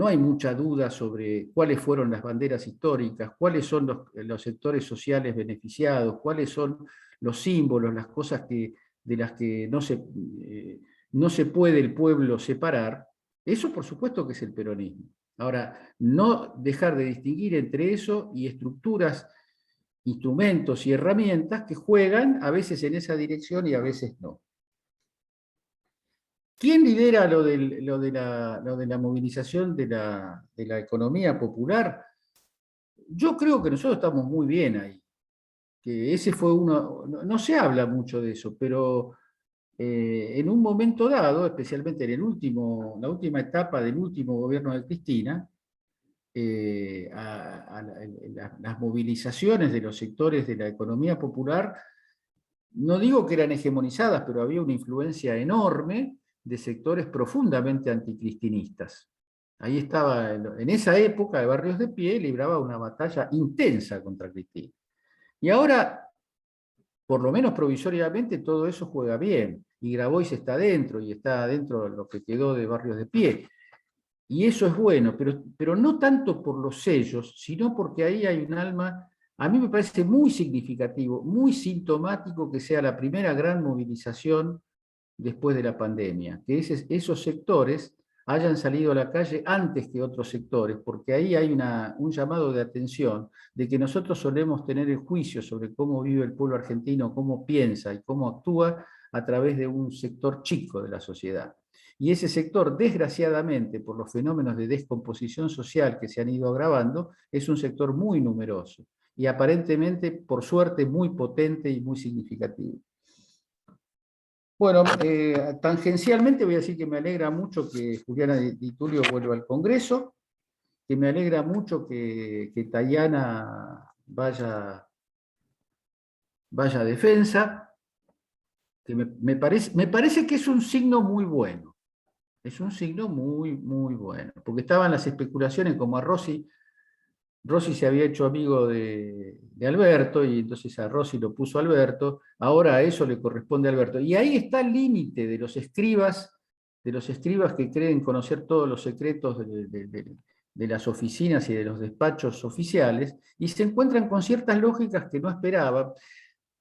hay mucha duda sobre cuáles fueron las banderas históricas, cuáles son los sectores sociales beneficiados, cuáles son los símbolos, las cosas de las que no se puede el pueblo separar. Eso por supuesto que es el peronismo. Ahora, no dejar de distinguir entre eso y estructuras, instrumentos y herramientas que juegan a veces en esa dirección y a veces no. ¿Quién lidera lo de la movilización de la economía popular? Yo creo que nosotros estamos muy bien ahí. Que ese fue no se habla mucho de eso, pero en un momento dado, especialmente en la última etapa del último gobierno de Cristina, las movilizaciones de los sectores de la economía popular, no digo que eran hegemonizadas, pero había una influencia enorme de sectores profundamente anticristinistas. Ahí estaba, en esa época, de Barrios de Pie libraba una batalla intensa contra Cristina. Y ahora, por lo menos provisoriamente, todo eso juega bien. Y Grabois está adentro, y está adentro lo que quedó de Barrios de Pie. Y eso es bueno, pero no tanto por los sellos, sino porque ahí hay un alma, a mí me parece muy significativo, muy sintomático que sea la primera gran movilización después de la pandemia, que esos sectores hayan salido a la calle antes que otros sectores, porque ahí hay un llamado de atención de que nosotros solemos tener el juicio sobre cómo vive el pueblo argentino, cómo piensa y cómo actúa a través de un sector chico de la sociedad. Y ese sector, desgraciadamente, por los fenómenos de descomposición social que se han ido agravando, es un sector muy numeroso y aparentemente, por suerte, muy potente y muy significativo. Bueno, tangencialmente voy a decir que me alegra mucho que Juliana Di Tulio vuelva al Congreso, que me alegra mucho que Tayana vaya a Defensa, que me parece que es un signo muy bueno. Es un signo muy, muy bueno, porque estaban las especulaciones como a Rossi se había hecho amigo de Alberto, y entonces a Rossi lo puso Alberto, ahora a eso le corresponde a Alberto. Y ahí está el límite de los escribas que creen conocer todos los secretos de las oficinas y de los despachos oficiales, y se encuentran con ciertas lógicas que no esperaban,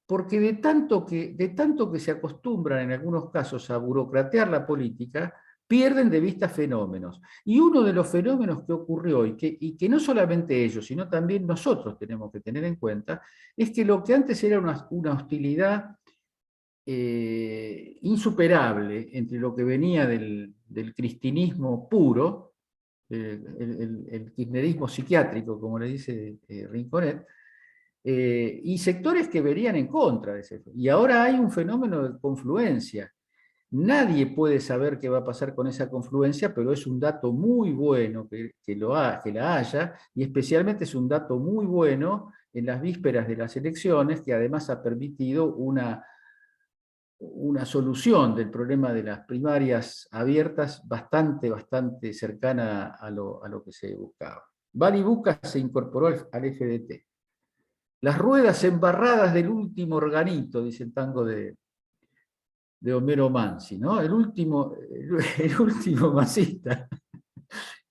porque de tanto que se acostumbran en algunos casos a burocratear la política, pierden de vista fenómenos. Y uno de los fenómenos que ocurrió, y que no solamente ellos, sino también nosotros tenemos que tener en cuenta, es que lo que antes era una hostilidad insuperable entre lo que venía del cristinismo puro, el kirchnerismo psiquiátrico, como le dice Rinconet, y sectores que venían en contra de ese. Y ahora hay un fenómeno de confluencia. Nadie puede saber qué va a pasar con esa confluencia, pero es un dato muy bueno que la haya, y especialmente es un dato muy bueno en las vísperas de las elecciones, que además ha permitido una una solución del problema de las primarias abiertas bastante cercana a lo que se buscaba. Bali Buca se incorporó al FDT. Las ruedas embarradas del último organito, dice el tango de Homero Mansi, ¿no? El último masista.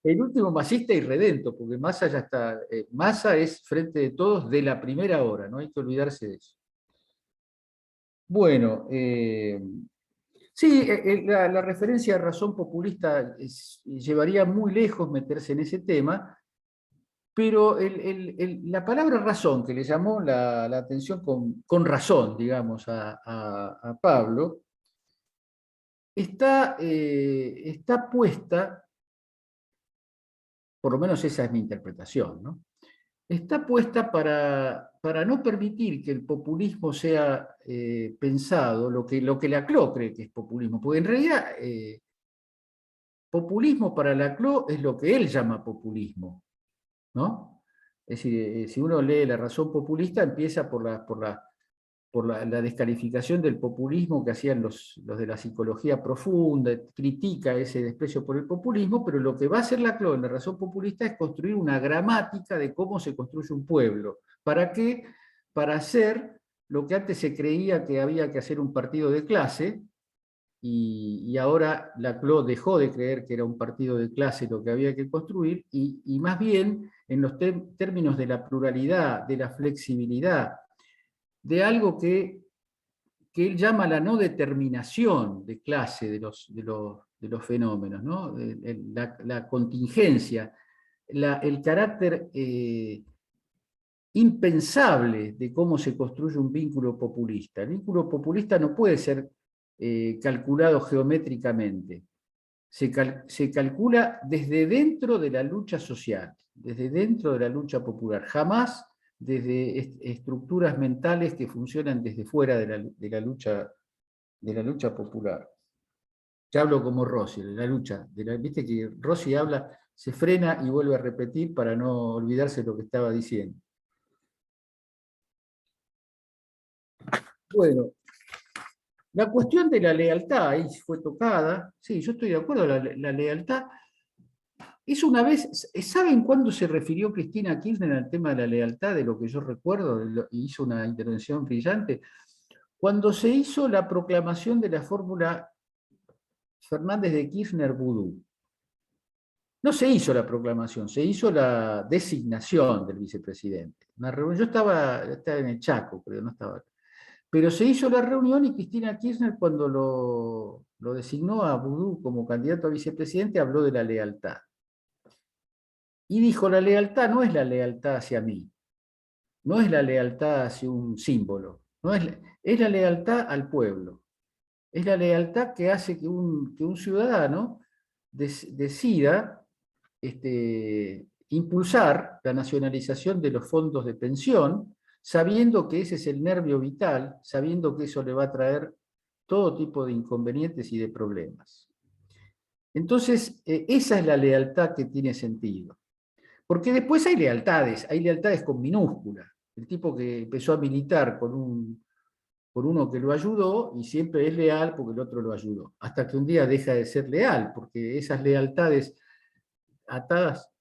El último masista y redento, porque Massa ya está. Massa es frente de todos de la primera hora, no hay que olvidarse de eso. Bueno, sí, la referencia a razón populista llevaría muy lejos meterse en ese tema, pero la palabra razón, que le llamó la atención con razón, digamos, a Pablo, está puesta, por lo menos esa es mi interpretación, ¿no? Está puesta para no permitir que el populismo sea pensado, lo que Laclau cree que es populismo, porque en realidad populismo para Laclau es lo que él llama populismo, ¿no? Es decir, si uno lee La razón populista, empieza por la descalificación del populismo que hacían los de la psicología profunda, critica ese desprecio por el populismo, pero lo que va a hacer Laclau en La razón populista es construir una gramática de cómo se construye un pueblo. ¿Para qué? Para hacer lo que antes se creía que había que hacer un partido de clase, y ahora Laclau dejó de creer que era un partido de clase lo que había que construir, y más bien en los términos de la pluralidad, de la flexibilidad, de algo que él llama la no determinación de clase de los fenómenos, ¿no? La contingencia, el carácter impensable de cómo se construye un vínculo populista. El vínculo populista no puede ser calculado geométricamente. Se calcula desde dentro de la lucha social, desde dentro de la lucha popular, jamás desde estructuras mentales que funcionan desde fuera de la lucha popular. Ya hablo como Rossi, de la lucha. Viste que Rossi habla, se frena y vuelve a repetir para no olvidarse lo que estaba diciendo. Bueno, la cuestión de la lealtad, ahí fue tocada. Sí, yo estoy de acuerdo, la lealtad. Es una vez, ¿saben cuándo se refirió Cristina Kirchner al tema de la lealtad? De lo que yo recuerdo, hizo una intervención brillante. Cuando se hizo la proclamación de la fórmula Fernández de Kirchner-Vudú. No se hizo la proclamación, se hizo la designación del vicepresidente. Yo estaba en el Chaco, creo, no estaba. Pero se hizo la reunión y Cristina Kirchner, cuando lo designó a Vudú como candidato a vicepresidente, habló de la lealtad. Y dijo, la lealtad no es la lealtad hacia mí, no es la lealtad hacia un símbolo, es la lealtad al pueblo. Es la lealtad que hace que un ciudadano decida impulsar la nacionalización de los fondos de pensión, sabiendo que ese es el nervio vital, sabiendo que eso le va a traer todo tipo de inconvenientes y de problemas. Entonces, esa es la lealtad que tiene sentido. Porque después hay lealtades con minúscula. El tipo que empezó a militar por uno que lo ayudó y siempre es leal porque el otro lo ayudó. Hasta que un día deja de ser leal, porque esas lealtades atadas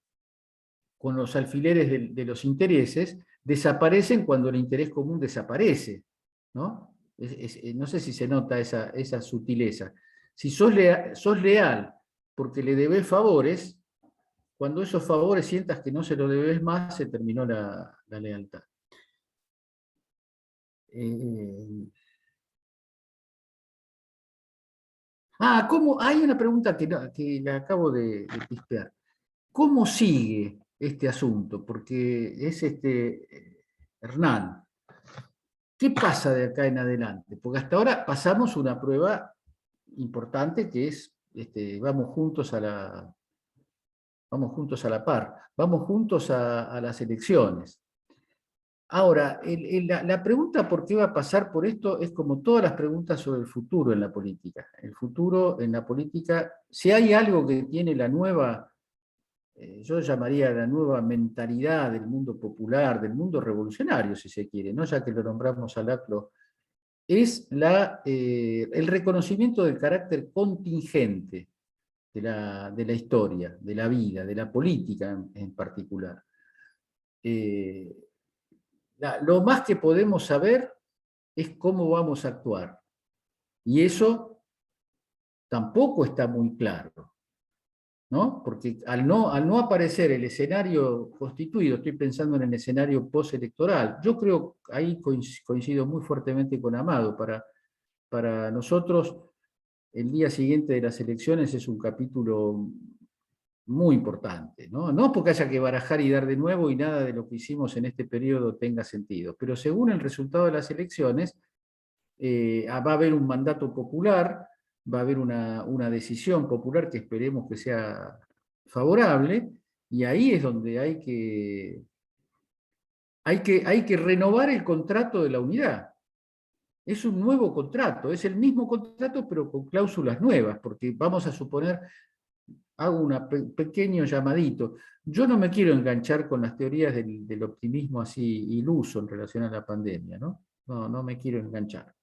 con los alfileres de los intereses desaparecen cuando el interés común desaparece, ¿no? No sé si se nota esa sutileza. Si sos leal porque le debes favores, cuando esos favores sientas que no se lo debes más, se terminó la lealtad. ¿Cómo? Hay una pregunta que la acabo de pispear. ¿Cómo sigue este asunto? Porque es Hernán. ¿Qué pasa de acá en adelante? Porque hasta ahora pasamos una prueba importante que es, vamos juntos a la par, vamos juntos a las elecciones. Ahora, la pregunta por qué va a pasar por esto es como todas las preguntas sobre el futuro en la política. El futuro en la política, si hay algo que tiene la nueva, yo llamaría la nueva mentalidad del mundo popular, del mundo revolucionario, si se quiere, ¿no? Ya que lo nombramos a Laclau, es el reconocimiento del carácter contingente de la historia, de la vida, de la política en particular. Lo más que podemos saber es cómo vamos a actuar. Y eso tampoco está muy claro, ¿no? Porque al no aparecer el escenario constituido, estoy pensando en el escenario postelectoral, yo creo, ahí coincido muy fuertemente con Amado, para nosotros el día siguiente de las elecciones es un capítulo muy importante, ¿no? No porque haya que barajar y dar de nuevo y nada de lo que hicimos en este periodo tenga sentido, pero según el resultado de las elecciones, va a haber un mandato popular, va a haber una decisión popular que esperemos que sea favorable, y ahí es donde hay que renovar el contrato de la unidad. Es un nuevo contrato, es el mismo contrato pero con cláusulas nuevas, porque vamos a suponer, hago un pequeño llamadito, yo no me quiero enganchar con las teorías del optimismo así iluso en relación a la pandemia, ¿no? No me quiero enganchar.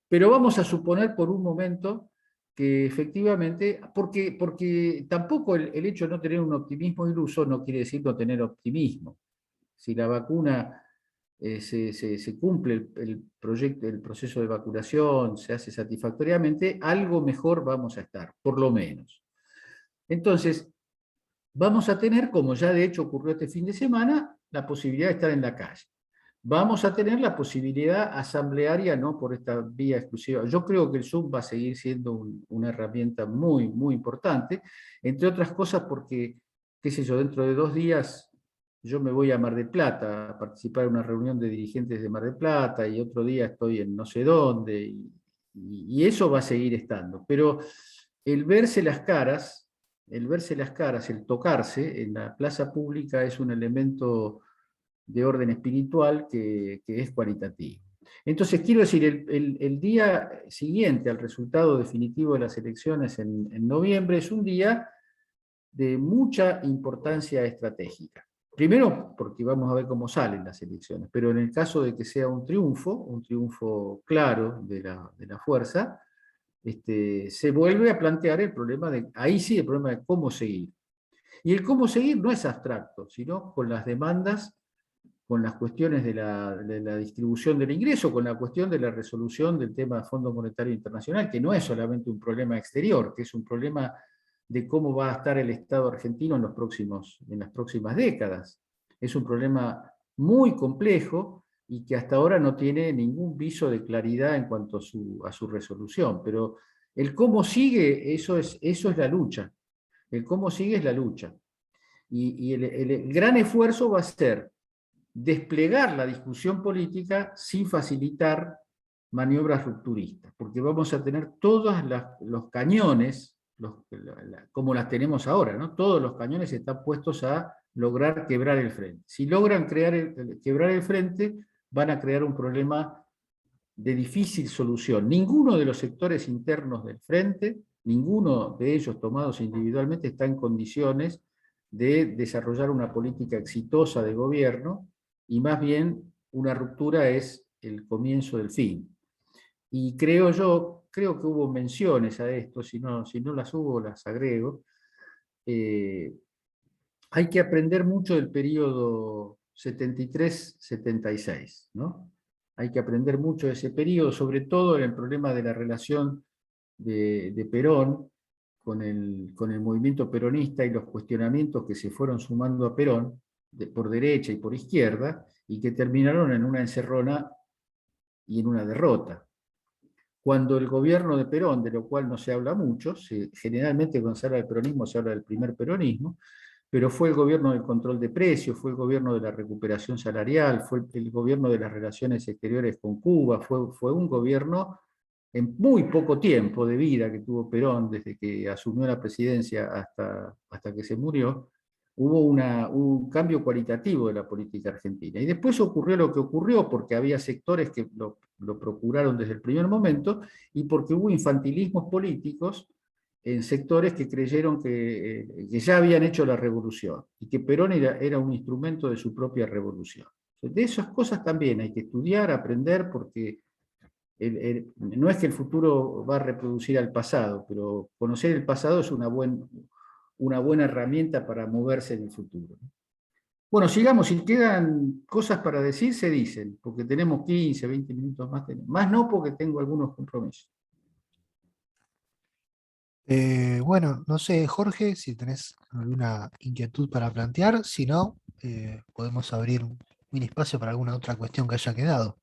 Pero vamos a suponer por un momento que efectivamente, porque tampoco el hecho de no tener un optimismo iluso no quiere decir no tener optimismo. Si la vacuna se cumple el proceso de vacunación, se hace satisfactoriamente, algo mejor vamos a estar, por lo menos. Entonces, vamos a tener, como ya de hecho ocurrió este fin de semana, la posibilidad de estar en la calle. Vamos a tener la posibilidad asamblearia, no por esta vía exclusiva. Yo creo que el Zoom va a seguir siendo una herramienta muy, muy importante, entre otras cosas porque, qué sé yo, dentro de 2 días yo me voy a Mar del Plata a participar en una reunión de dirigentes de Mar del Plata, y otro día estoy en no sé dónde, y eso va a seguir estando. Pero el verse las caras, el tocarse en la plaza pública es un elemento de orden espiritual que es cualitativo. Entonces, quiero decir, el día siguiente al resultado definitivo de las elecciones en noviembre es un día de mucha importancia estratégica. Primero, porque vamos a ver cómo salen las elecciones, pero en el caso de que sea un triunfo claro de la fuerza, se vuelve a plantear el problema ahí sí, el problema de cómo seguir. Y el cómo seguir no es abstracto, sino con las demandas, con las cuestiones de la distribución del ingreso, con la cuestión de la resolución del tema del Fondo Monetario Internacional, que no es solamente un problema exterior, que es un problema de cómo va a estar el Estado argentino en las próximas décadas. Es un problema muy complejo y que hasta ahora no tiene ningún viso de claridad en cuanto a su resolución. Pero el cómo sigue, eso es la lucha. El cómo sigue es la lucha. Y el gran esfuerzo va a ser desplegar la discusión política sin facilitar maniobras rupturistas, porque vamos a tener todos los cañones, como las tenemos ahora, ¿no? Todos los cañones están puestos a lograr quebrar el frente. Si logran quebrar el frente, van a crear un problema de difícil solución. Ninguno de los sectores internos del frente, ninguno de ellos tomados individualmente, está en condiciones de desarrollar una política exitosa de gobierno, y más bien una ruptura es el comienzo del fin. Y creo que hubo menciones a esto, si no las hubo, las agrego. Hay que aprender mucho del periodo 73-76, ¿no? Hay que aprender mucho de ese periodo, sobre todo en el problema de la relación de Perón con el movimiento peronista y los cuestionamientos que se fueron sumando a Perón, por derecha y por izquierda, y que terminaron en una encerrona y en una derrota. Cuando el gobierno de Perón, de lo cual no se habla mucho, generalmente cuando se habla del peronismo se habla del primer peronismo, pero fue el gobierno del control de precios, fue el gobierno de la recuperación salarial, fue el gobierno de las relaciones exteriores con Cuba, fue un gobierno en muy poco tiempo de vida que tuvo Perón, desde que asumió la presidencia hasta que se murió, hubo un cambio cualitativo de la política argentina. Y después ocurrió lo que ocurrió porque había sectores que lo procuraron desde el primer momento, y porque hubo infantilismos políticos en sectores que creyeron que ya habían hecho la revolución, y que Perón era un instrumento de su propia revolución. De esas cosas también hay que estudiar, aprender, porque no es que el futuro va a reproducir al pasado, pero conocer el pasado es una buena herramienta para moverse en el futuro. Bueno, sigamos, si quedan cosas para decir, se dicen, porque tenemos 15, 20 minutos más. Más no, porque tengo algunos compromisos. Bueno, no sé, Jorge, si tenés alguna inquietud para plantear, si no, podemos abrir un mini espacio para alguna otra cuestión que haya quedado.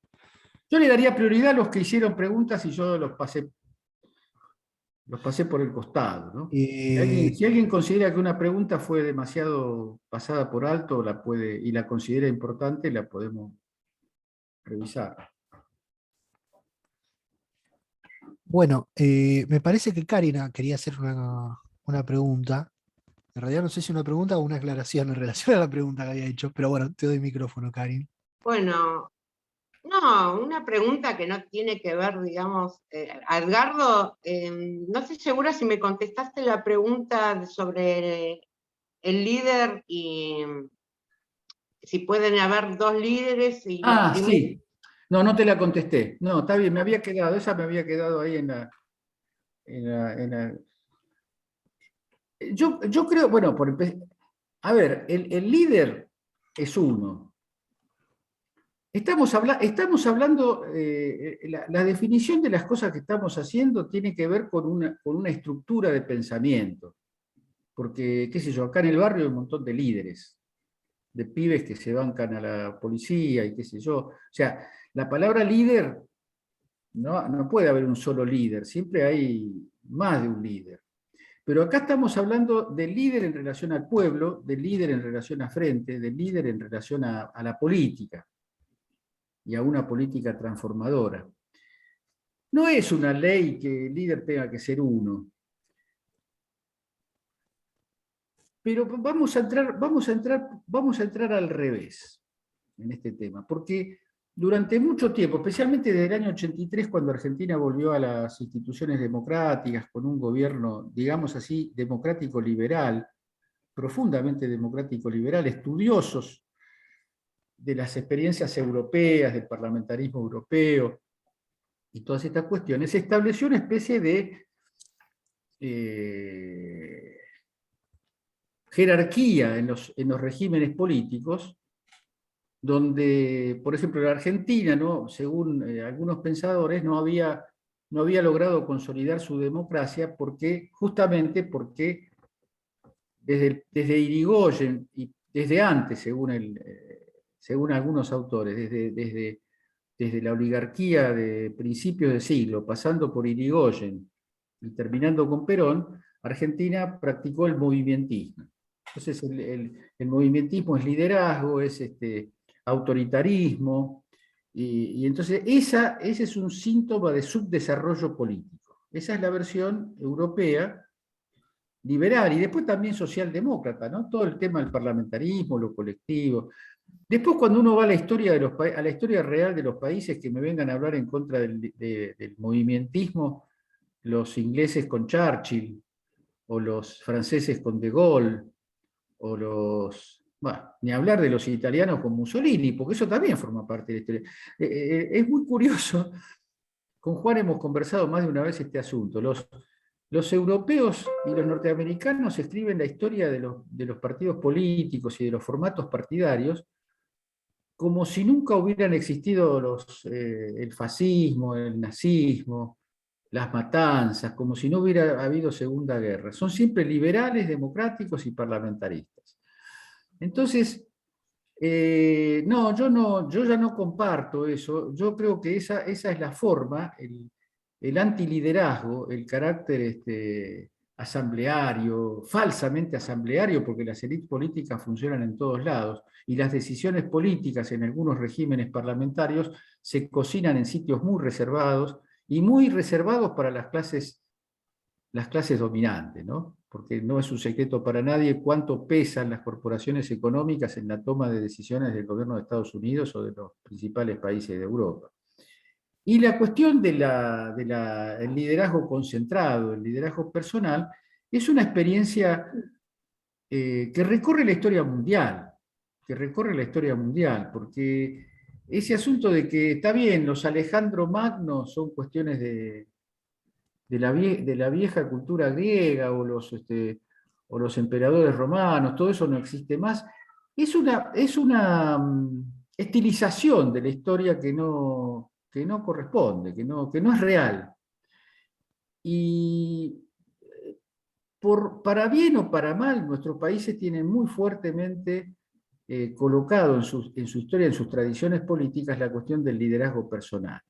Yo le daría prioridad a los que hicieron preguntas y yo los pasé por el costado, ¿no? Si alguien considera que una pregunta fue demasiado pasada por alto y la considera importante, la podemos revisar. Bueno, me parece que Karina quería hacer una pregunta. En realidad no sé si una pregunta o una aclaración en relación a la pregunta que había hecho, pero bueno, te doy micrófono, Karin. Bueno, no, una pregunta que no tiene que ver, digamos, Edgardo, no estoy segura si me contestaste la pregunta sobre el líder y si pueden haber dos líderes. Y sí. No te la contesté. No, está bien, esa me había quedado ahí en la... Yo creo, bueno, a ver, el líder es uno. Estamos hablando, la definición de las cosas que estamos haciendo tiene que ver con una estructura de pensamiento. Porque, qué sé yo, acá en el barrio hay un montón de líderes, de pibes que se bancan a la policía y qué sé yo. O sea, la palabra líder, no puede haber un solo líder, siempre hay más de un líder. Pero acá estamos hablando del líder en relación al pueblo, del líder en relación a frente, del líder en relación a la política y a una política transformadora. No es una ley que el líder tenga que ser uno. Pero vamos a entrar al revés en este tema, porque durante mucho tiempo, especialmente desde el año 83, cuando Argentina volvió a las instituciones democráticas, con un gobierno, digamos así, democrático-liberal, profundamente democrático-liberal, estudiosos de las experiencias europeas, del parlamentarismo europeo, y todas estas cuestiones, se estableció una especie de jerarquía en los regímenes políticos, donde, por ejemplo, la Argentina, ¿no?, según algunos pensadores, no había logrado consolidar su democracia justamente porque desde Irigoyen, y desde antes, según algunos autores, desde la oligarquía de principios de siglo, pasando por Irigoyen y terminando con Perón, Argentina practicó el movimentismo. Entonces el movimentismo es liderazgo, es autoritarismo, y entonces ese es un síntoma de subdesarrollo político. Esa es la versión europea liberal y después también socialdemócrata, ¿no? Todo el tema del parlamentarismo, lo colectivo. Después, cuando uno va a la historia real de los países, que me vengan a hablar en contra del movimentismo, los ingleses con Churchill, o los franceses con De Gaulle, o ni hablar de los italianos con Mussolini, porque eso también forma parte de la historia. Es muy curioso, con Juan hemos conversado más de una vez este asunto. Los europeos y los norteamericanos escriben la historia de los partidos políticos y de los formatos partidarios como si nunca hubieran existido el fascismo, el nazismo, las matanzas, como si no hubiera habido Segunda Guerra. Son siempre liberales, democráticos y parlamentaristas. Entonces, yo ya no comparto eso. Yo creo que esa es la forma, el antiliderazgo, el carácter asambleario, falsamente asambleario, porque las élites políticas funcionan en todos lados, y las decisiones políticas en algunos regímenes parlamentarios se cocinan en sitios muy reservados, y muy reservados para las clases dominantes, ¿no? Porque no es un secreto para nadie cuánto pesan las corporaciones económicas en la toma de decisiones del gobierno de Estados Unidos o de los principales países de Europa. Y la cuestión del liderazgo concentrado, el liderazgo personal, es una experiencia que recorre la historia mundial, porque ese asunto de que está bien, los Alejandro Magno son cuestiones de la vieja cultura griega o los emperadores romanos, todo eso no existe más. Es una estilización de la historia que no corresponde, que no es real. Y para bien o para mal, nuestros países tienen muy fuertemente colocado en su historia, en sus tradiciones políticas, la cuestión del liderazgo personal.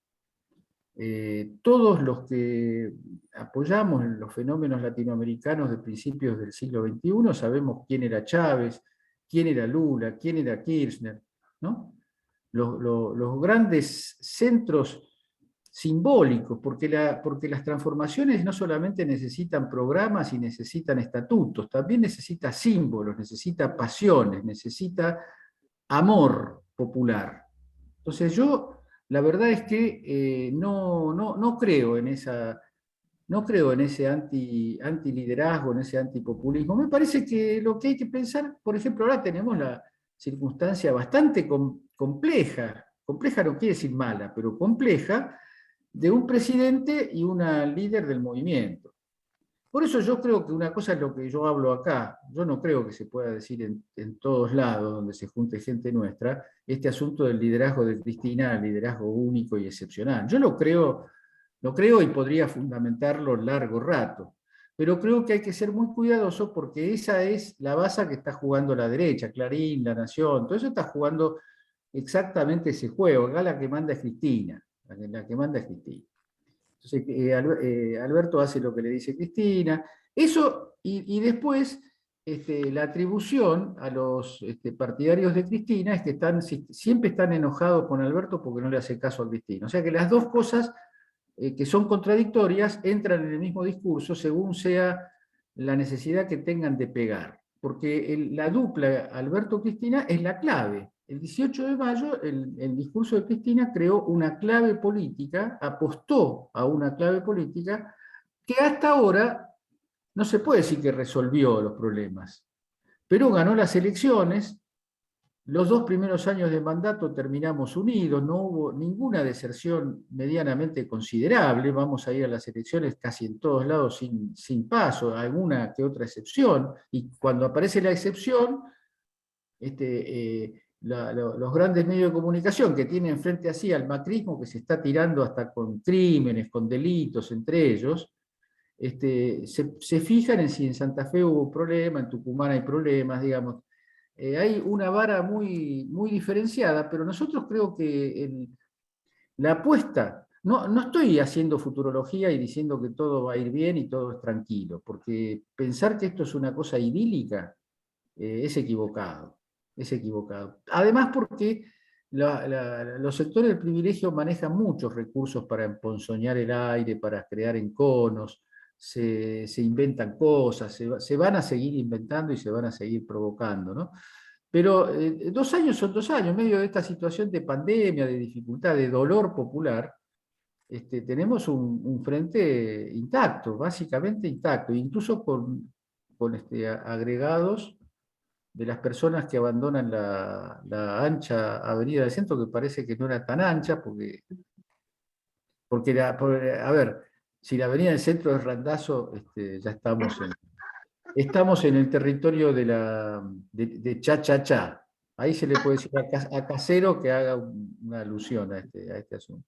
Todos los que apoyamos los fenómenos latinoamericanos de principios del siglo XXI sabemos quién era Chávez, quién era Lula, quién era Kirchner, ¿no? Los grandes centros simbólicos, porque las transformaciones no solamente necesitan programas y necesitan estatutos, también necesita símbolos, necesita pasiones, necesita amor popular. Entonces la verdad es que no creo en ese antiliderazgo, en ese antipopulismo. Me parece que lo que hay que pensar, por ejemplo, ahora tenemos la circunstancia bastante compleja no quiere decir mala, pero compleja, de un presidente y una líder del movimiento. Por eso yo creo que una cosa es lo que yo hablo acá, yo no creo que se pueda decir en todos lados donde se junte gente nuestra, este asunto del liderazgo de Cristina, liderazgo único y excepcional. Yo lo creo y podría fundamentarlo largo rato, pero creo que hay que ser muy cuidadoso porque esa es la base que está jugando la derecha, Clarín, La Nación, todo eso está jugando exactamente ese juego. Acá la que manda es Cristina, la que manda es Cristina. Entonces, Alberto hace lo que le dice Cristina. Eso, y después la atribución a los partidarios de Cristina es que siempre están enojados con Alberto porque no le hace caso a Cristina. O sea que las dos cosas que son contradictorias entran en el mismo discurso según sea la necesidad que tengan de pegar. Porque la dupla Alberto-Cristina es la clave. El 18 de mayo, el discurso de Cristina creó una clave política, apostó a una clave política que hasta ahora no se puede decir que resolvió los problemas, pero ganó las elecciones. Los 2 primeros años de mandato terminamos unidos, no hubo ninguna deserción medianamente considerable, vamos a ir a las elecciones casi en todos lados sin paso, alguna que otra excepción, y cuando aparece la excepción, los grandes medios de comunicación que tienen frente así al macrismo, que se está tirando hasta con crímenes, con delitos entre ellos, se fijan en si en Santa Fe hubo problema, en Tucumán hay problemas, digamos. Hay una vara muy, muy diferenciada, pero nosotros creo que la apuesta, no estoy haciendo futurología y diciendo que todo va a ir bien y todo es tranquilo, porque pensar que esto es una cosa idílica es equivocado. Es equivocado. Además porque los sectores del privilegio manejan muchos recursos para emponzoñar el aire, para crear enconos, se inventan cosas, se van a seguir inventando y se van a seguir provocando, ¿no? Pero 2 años son 2 años, en medio de esta situación de pandemia, de dificultad, de dolor popular, tenemos un frente intacto, básicamente intacto, incluso con agregados de las personas que abandonan la ancha avenida del centro, que parece que no era tan ancha, porque a ver, si la avenida del centro es Randazzo, ya estamos en el territorio de cha-cha-cha. Ahí se le puede decir a Casero que haga una alusión a este asunto.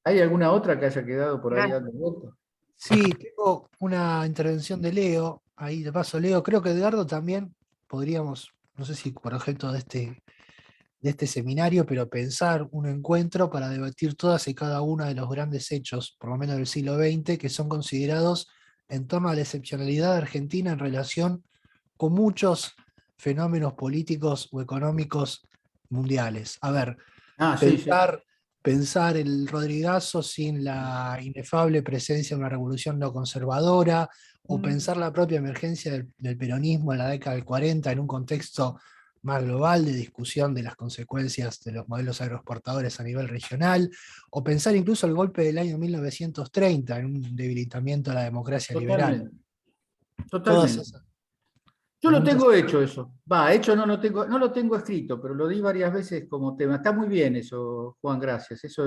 ¿Hay alguna otra que haya quedado por ahí dando vueltas? Sí, tengo una intervención de Leo, ahí de paso Leo, creo que Edgardo también podríamos, no sé si por objeto de este seminario, pero pensar un encuentro para debatir todas y cada uno de los grandes hechos, por lo menos del siglo XX, que son considerados en torno a la excepcionalidad de Argentina en relación con muchos fenómenos políticos o económicos mundiales. A ver, pensar el Rodrigazo sin la inefable presencia de una revolución no conservadora, o pensar la propia emergencia del peronismo en la década del 40 en un contexto más global de discusión de las consecuencias de los modelos agroexportadores a nivel regional, o pensar incluso el golpe del año 1930 en un debilitamiento de la democracia liberal. Totalmente. Yo lo tengo hecho eso. Hecho no lo tengo escrito, pero lo di varias veces como tema. Está muy bien eso, Juan, gracias. Eso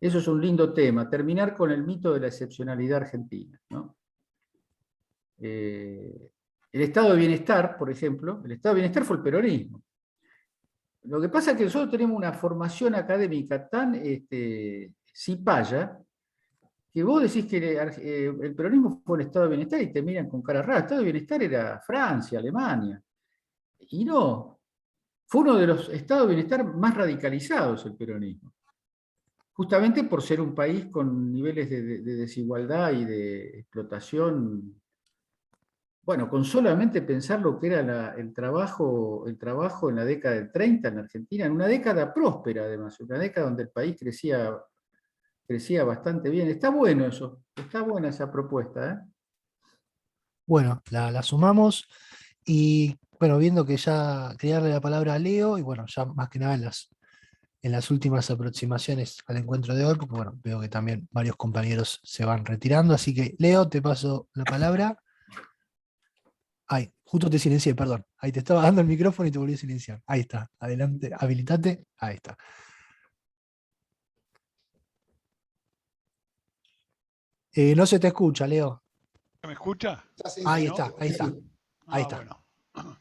es un lindo tema. Terminar con el mito de la excepcionalidad argentina, ¿no? El estado de bienestar, por ejemplo, el estado de bienestar fue el peronismo. Lo que pasa es que nosotros tenemos una formación académica tan cipaya, que vos decís que el peronismo fue un estado de bienestar y te miran con cara rara. El estado de bienestar era Francia, Alemania. Y no, fue uno de los estados de bienestar más radicalizados el peronismo. Justamente por ser un país con niveles de desigualdad y de explotación. Bueno, con solamente pensar lo que era el trabajo en la década del 30 en Argentina, en una década próspera además, una década donde el país crecía bastante bien. Está bueno eso, está buena esa propuesta, ¿eh? Bueno, la sumamos y bueno, viendo que ya quería darle la palabra a Leo y bueno, ya más que nada en las últimas aproximaciones al encuentro de hoy, porque bueno, veo que también varios compañeros se van retirando, así que Leo, te paso la palabra. Ay, justo te silencié, perdón. Ahí te estaba dando el micrófono y te volví a silenciar. Ahí está, adelante, habilitate, ahí está. No se te escucha, Leo. ¿Me escucha? Ahí ¿No? está, ahí está. Ahí está. Bueno.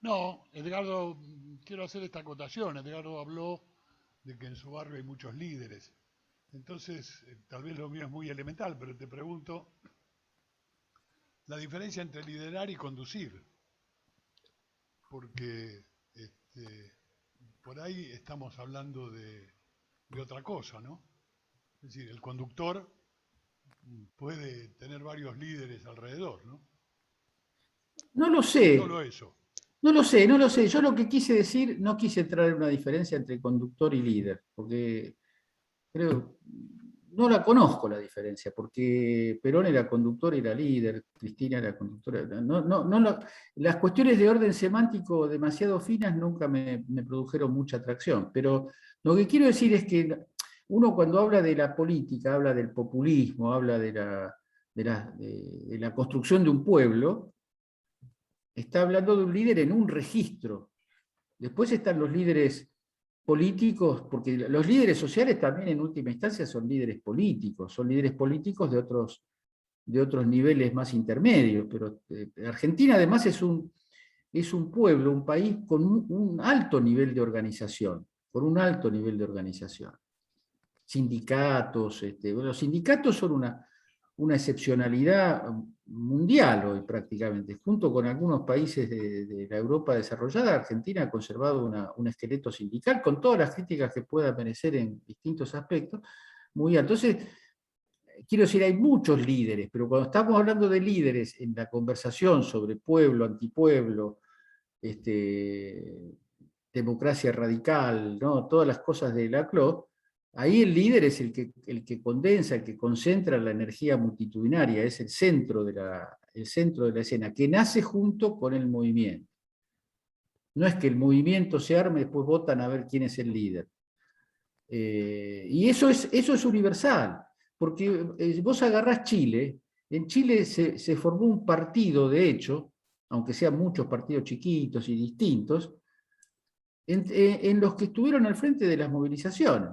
No, Edgardo, quiero hacer esta acotación. Edgardo habló de que en su barrio hay muchos líderes. Entonces, tal vez lo mío es muy elemental, pero te pregunto la diferencia entre liderar y conducir. Porque por ahí estamos hablando de otra cosa, ¿no? Es decir, el conductor puede tener varios líderes alrededor, ¿no? No lo sé. Solo eso. No lo sé. Yo lo que quise decir, no quise entrar en una diferencia entre conductor y líder, porque creo, no la conozco la diferencia, porque Perón era conductor y era líder, Cristina era conductora. Las cuestiones de orden semántico demasiado finas nunca me produjeron mucha atracción, pero lo que quiero decir es que uno cuando habla de la política, habla del populismo, habla de la construcción de un pueblo, está hablando de un líder en un registro. Después están los líderes políticos, porque los líderes sociales también en última instancia son líderes políticos de otros niveles más intermedios, pero Argentina además es un pueblo, un país con un alto nivel de organización, Sindicatos, los sindicatos son una excepcionalidad mundial hoy prácticamente. Junto con algunos países de la Europa desarrollada, Argentina ha conservado un esqueleto sindical, con todas las críticas que pueda merecer en distintos aspectos, muy alto. Entonces, quiero decir, hay muchos líderes, pero cuando estamos hablando de líderes en la conversación sobre pueblo, antipueblo, democracia radical, ¿no? Todas las cosas de Laclau, ahí el líder es el que condensa, el que concentra la energía multitudinaria, es el centro de la escena, que nace junto con el movimiento. No es que el movimiento se arme y después votan a ver quién es el líder. Y eso es universal, porque vos agarrás Chile, en Chile se formó un partido, de hecho, aunque sean muchos partidos chiquitos y distintos, en los que estuvieron al frente de las movilizaciones.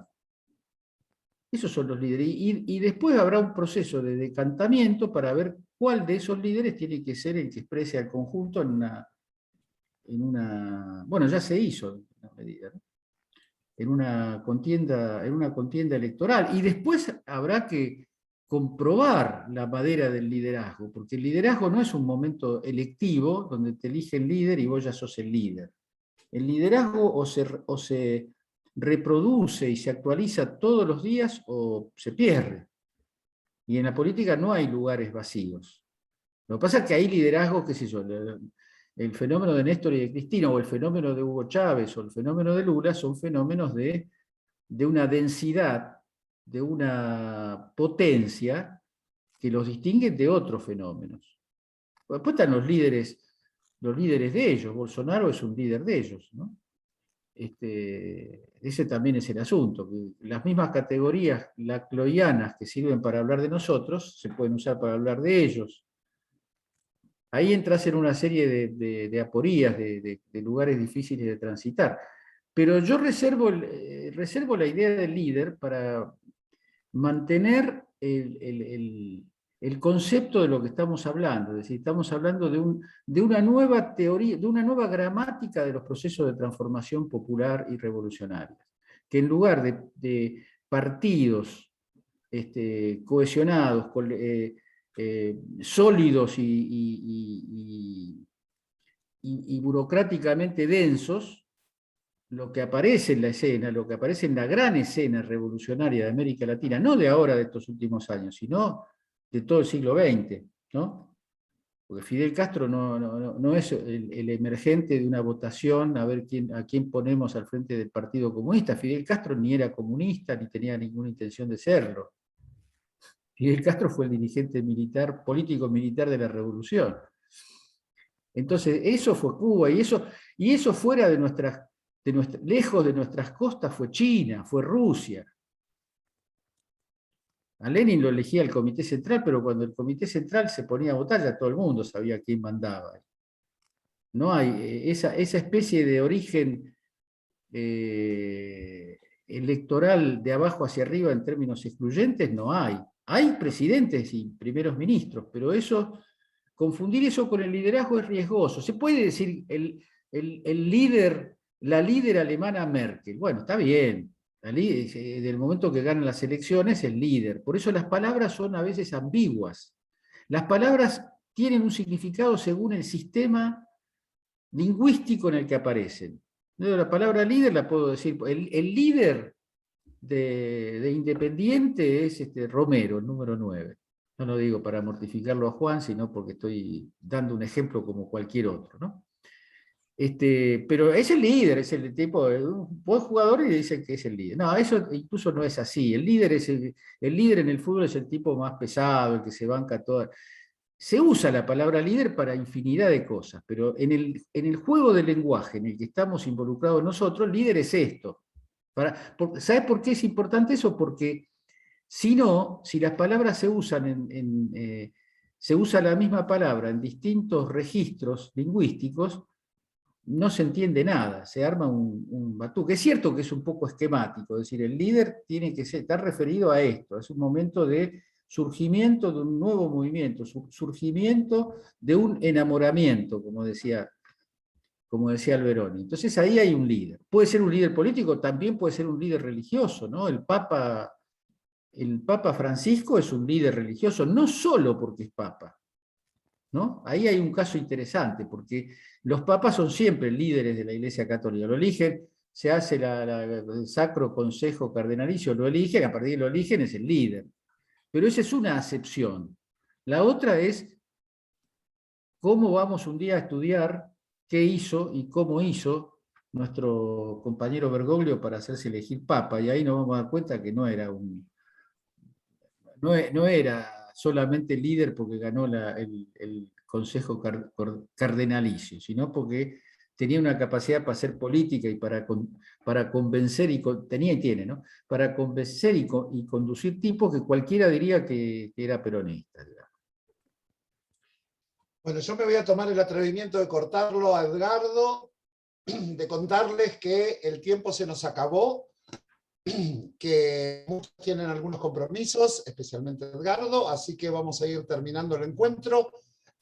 Esos son los líderes. Y después habrá un proceso de decantamiento para ver cuál de esos líderes tiene que ser el que exprese al conjunto en una bueno, ya se hizo en una medida, ¿no? en una contienda electoral. Y después habrá que comprobar la madera del liderazgo, porque el liderazgo no es un momento electivo donde te eligen líder y vos ya sos el líder. El liderazgo o se reproduce y se actualiza todos los días o se pierde. Y en la política no hay lugares vacíos. Lo que pasa es que hay liderazgos, qué sé yo, el fenómeno de Néstor y de Cristina, o el fenómeno de Hugo Chávez, o el fenómeno de Lula, son fenómenos de una densidad, de una potencia que los distinguen de otros fenómenos. Después están los líderes de ellos. Bolsonaro es un líder de ellos, ¿no? Ese también es el asunto. Las mismas categorías lacloianas que sirven para hablar de nosotros se pueden usar para hablar de ellos. ahí entras en una serie de aporías, de lugares difíciles de transitar. Pero yo reservo la idea del líder para mantener el concepto de lo que estamos hablando. Es decir, estamos hablando de una nueva teoría, de una nueva gramática de los procesos de transformación popular y revolucionaria. Que en lugar de partidos cohesionados, sólidos y burocráticamente densos, lo que aparece en la escena, lo que aparece en la gran escena revolucionaria de América Latina, no de ahora, de estos últimos años, sino de todo el siglo XX, ¿no? Porque Fidel Castro no es el emergente de una votación a ver a quién ponemos al frente del Partido Comunista. Fidel Castro ni era comunista, ni tenía ninguna intención de serlo. Fidel Castro fue el dirigente militar, político-militar de la revolución. Entonces, eso fue Cuba, y eso fuera lejos de nuestras costas fue China, fue Rusia. A Lenin lo elegía el Comité Central, pero cuando el Comité Central se ponía a votar, ya todo el mundo sabía quién mandaba. No hay esa especie de origen electoral de abajo hacia arriba en términos excluyentes, no hay. Hay presidentes y primeros ministros, pero confundir eso con el liderazgo es riesgoso. Se puede decir la líder alemana Merkel. Bueno, está bien. Del momento que ganan las elecciones, el líder. Por eso las palabras son a veces ambiguas. Las palabras tienen un significado según el sistema lingüístico en el que aparecen. La palabra líder la puedo decir. El líder de Independiente es Romero, el número 9. No lo digo para mortificarlo a Juan, sino porque estoy dando un ejemplo como cualquier otro, ¿no? Pero es el líder, es el tipo, un buen jugador y dicen que es el líder. No, eso incluso no es así. El líder en el fútbol es el tipo más pesado, el que se banca toda. Se usa la palabra líder para infinidad de cosas, pero en el juego del lenguaje en el que estamos involucrados nosotros, líder es esto. ¿Sabes por qué es importante eso? Porque si las palabras se usan se usa la misma palabra en distintos registros lingüísticos, no se entiende nada, se arma un batuque. Es cierto que es un poco esquemático, es decir, el líder tiene que estar referido a esto, es un momento de surgimiento de un nuevo movimiento, surgimiento de un enamoramiento, como decía Alberoni. Entonces ahí hay un líder. Puede ser un líder político, también puede ser un líder religioso, ¿no? El Papa Francisco es un líder religioso, no solo porque es Papa, ¿no? Ahí hay un caso interesante, porque los papas son siempre líderes de la Iglesia Católica. Lo eligen, se hace el Sacro Consejo Cardenalicio, lo eligen, a partir de lo eligen es el líder. Pero esa es una acepción. La otra es cómo vamos un día a estudiar qué hizo y cómo hizo nuestro compañero Bergoglio para hacerse elegir papa, y ahí nos vamos a dar cuenta que no era solamente líder porque ganó el Consejo Cardenalicio, sino porque tenía una capacidad para hacer política y para convencer, tenía y tiene, ¿no? Para convencer y conducir tipos que cualquiera diría que era peronista, digamos. Bueno, yo me voy a tomar el atrevimiento de cortarlo a Edgardo, de contarles que el tiempo se nos acabó, que muchos tienen algunos compromisos, especialmente Edgardo, así que vamos a ir terminando el encuentro.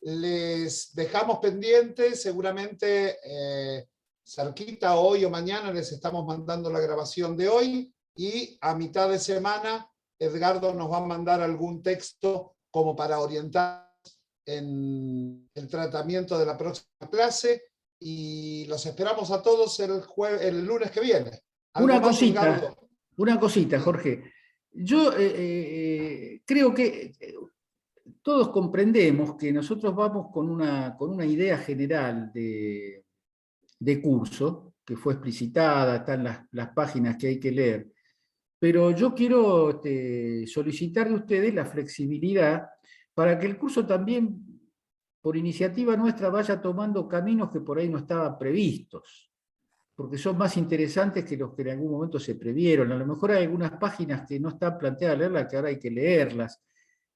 Les dejamos pendientes, seguramente cerquita hoy o mañana les estamos mandando la grabación de hoy, y a mitad de semana Edgardo nos va a mandar algún texto como para orientar en el tratamiento de la próxima clase, y los esperamos a todos el lunes que viene. Una cosita, Jorge. Yo creo que todos comprendemos que nosotros vamos con una idea general de curso, que fue explicitada, están las páginas que hay que leer, pero yo quiero solicitar de ustedes la flexibilidad para que el curso también, por iniciativa nuestra, vaya tomando caminos que por ahí no estaban previstos, porque son más interesantes que los que en algún momento se previeron. A lo mejor hay algunas páginas que no están planteadas a leerlas, que ahora hay que leerlas.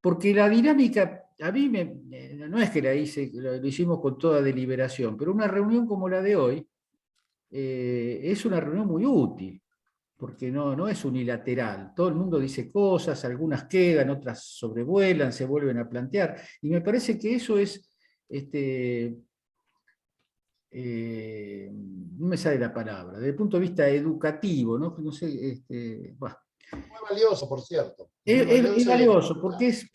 porque la dinámica, a mí no es que lo hicimos con toda deliberación, pero una reunión como la de hoy es una reunión muy útil, porque no es unilateral. Todo el mundo dice cosas, algunas quedan, otras sobrevuelan, se vuelven a plantear, y me parece que eso es, no me sale la palabra, desde el punto de vista educativo, no sé, bueno. Muy valioso, por cierto. Es valioso porque es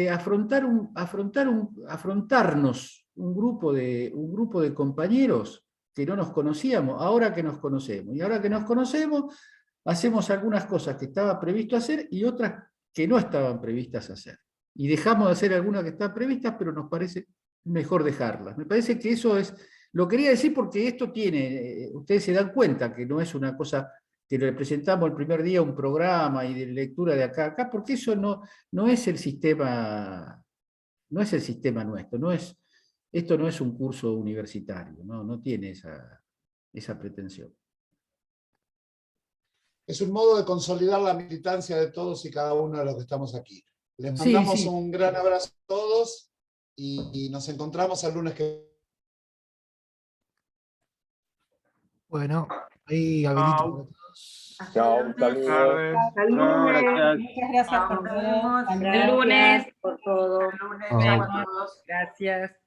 afrontarnos un grupo de compañeros que no nos conocíamos, ahora que nos conocemos. Y ahora que nos conocemos, hacemos algunas cosas que estaba previsto hacer y otras que no estaban previstas hacer. Y dejamos de hacer algunas que estaban previstas, pero nos parece mejor dejarlas. Me parece que eso es, lo quería decir porque esto tiene, ustedes se dan cuenta que no es una cosa que le presentamos el primer día un programa y de lectura de acá a acá, porque eso no es el sistema, no es el sistema nuestro, esto no es un curso universitario, no tiene esa pretensión. Es un modo de consolidar la militancia de todos y cada uno de los que estamos aquí. Les mandamos un gran abrazo a todos y nos encontramos el lunes que... Bueno, ahí habilito. Chao, un saludo. Hasta el lunes. Muchas gracias por todo. El lunes por todo. Gracias.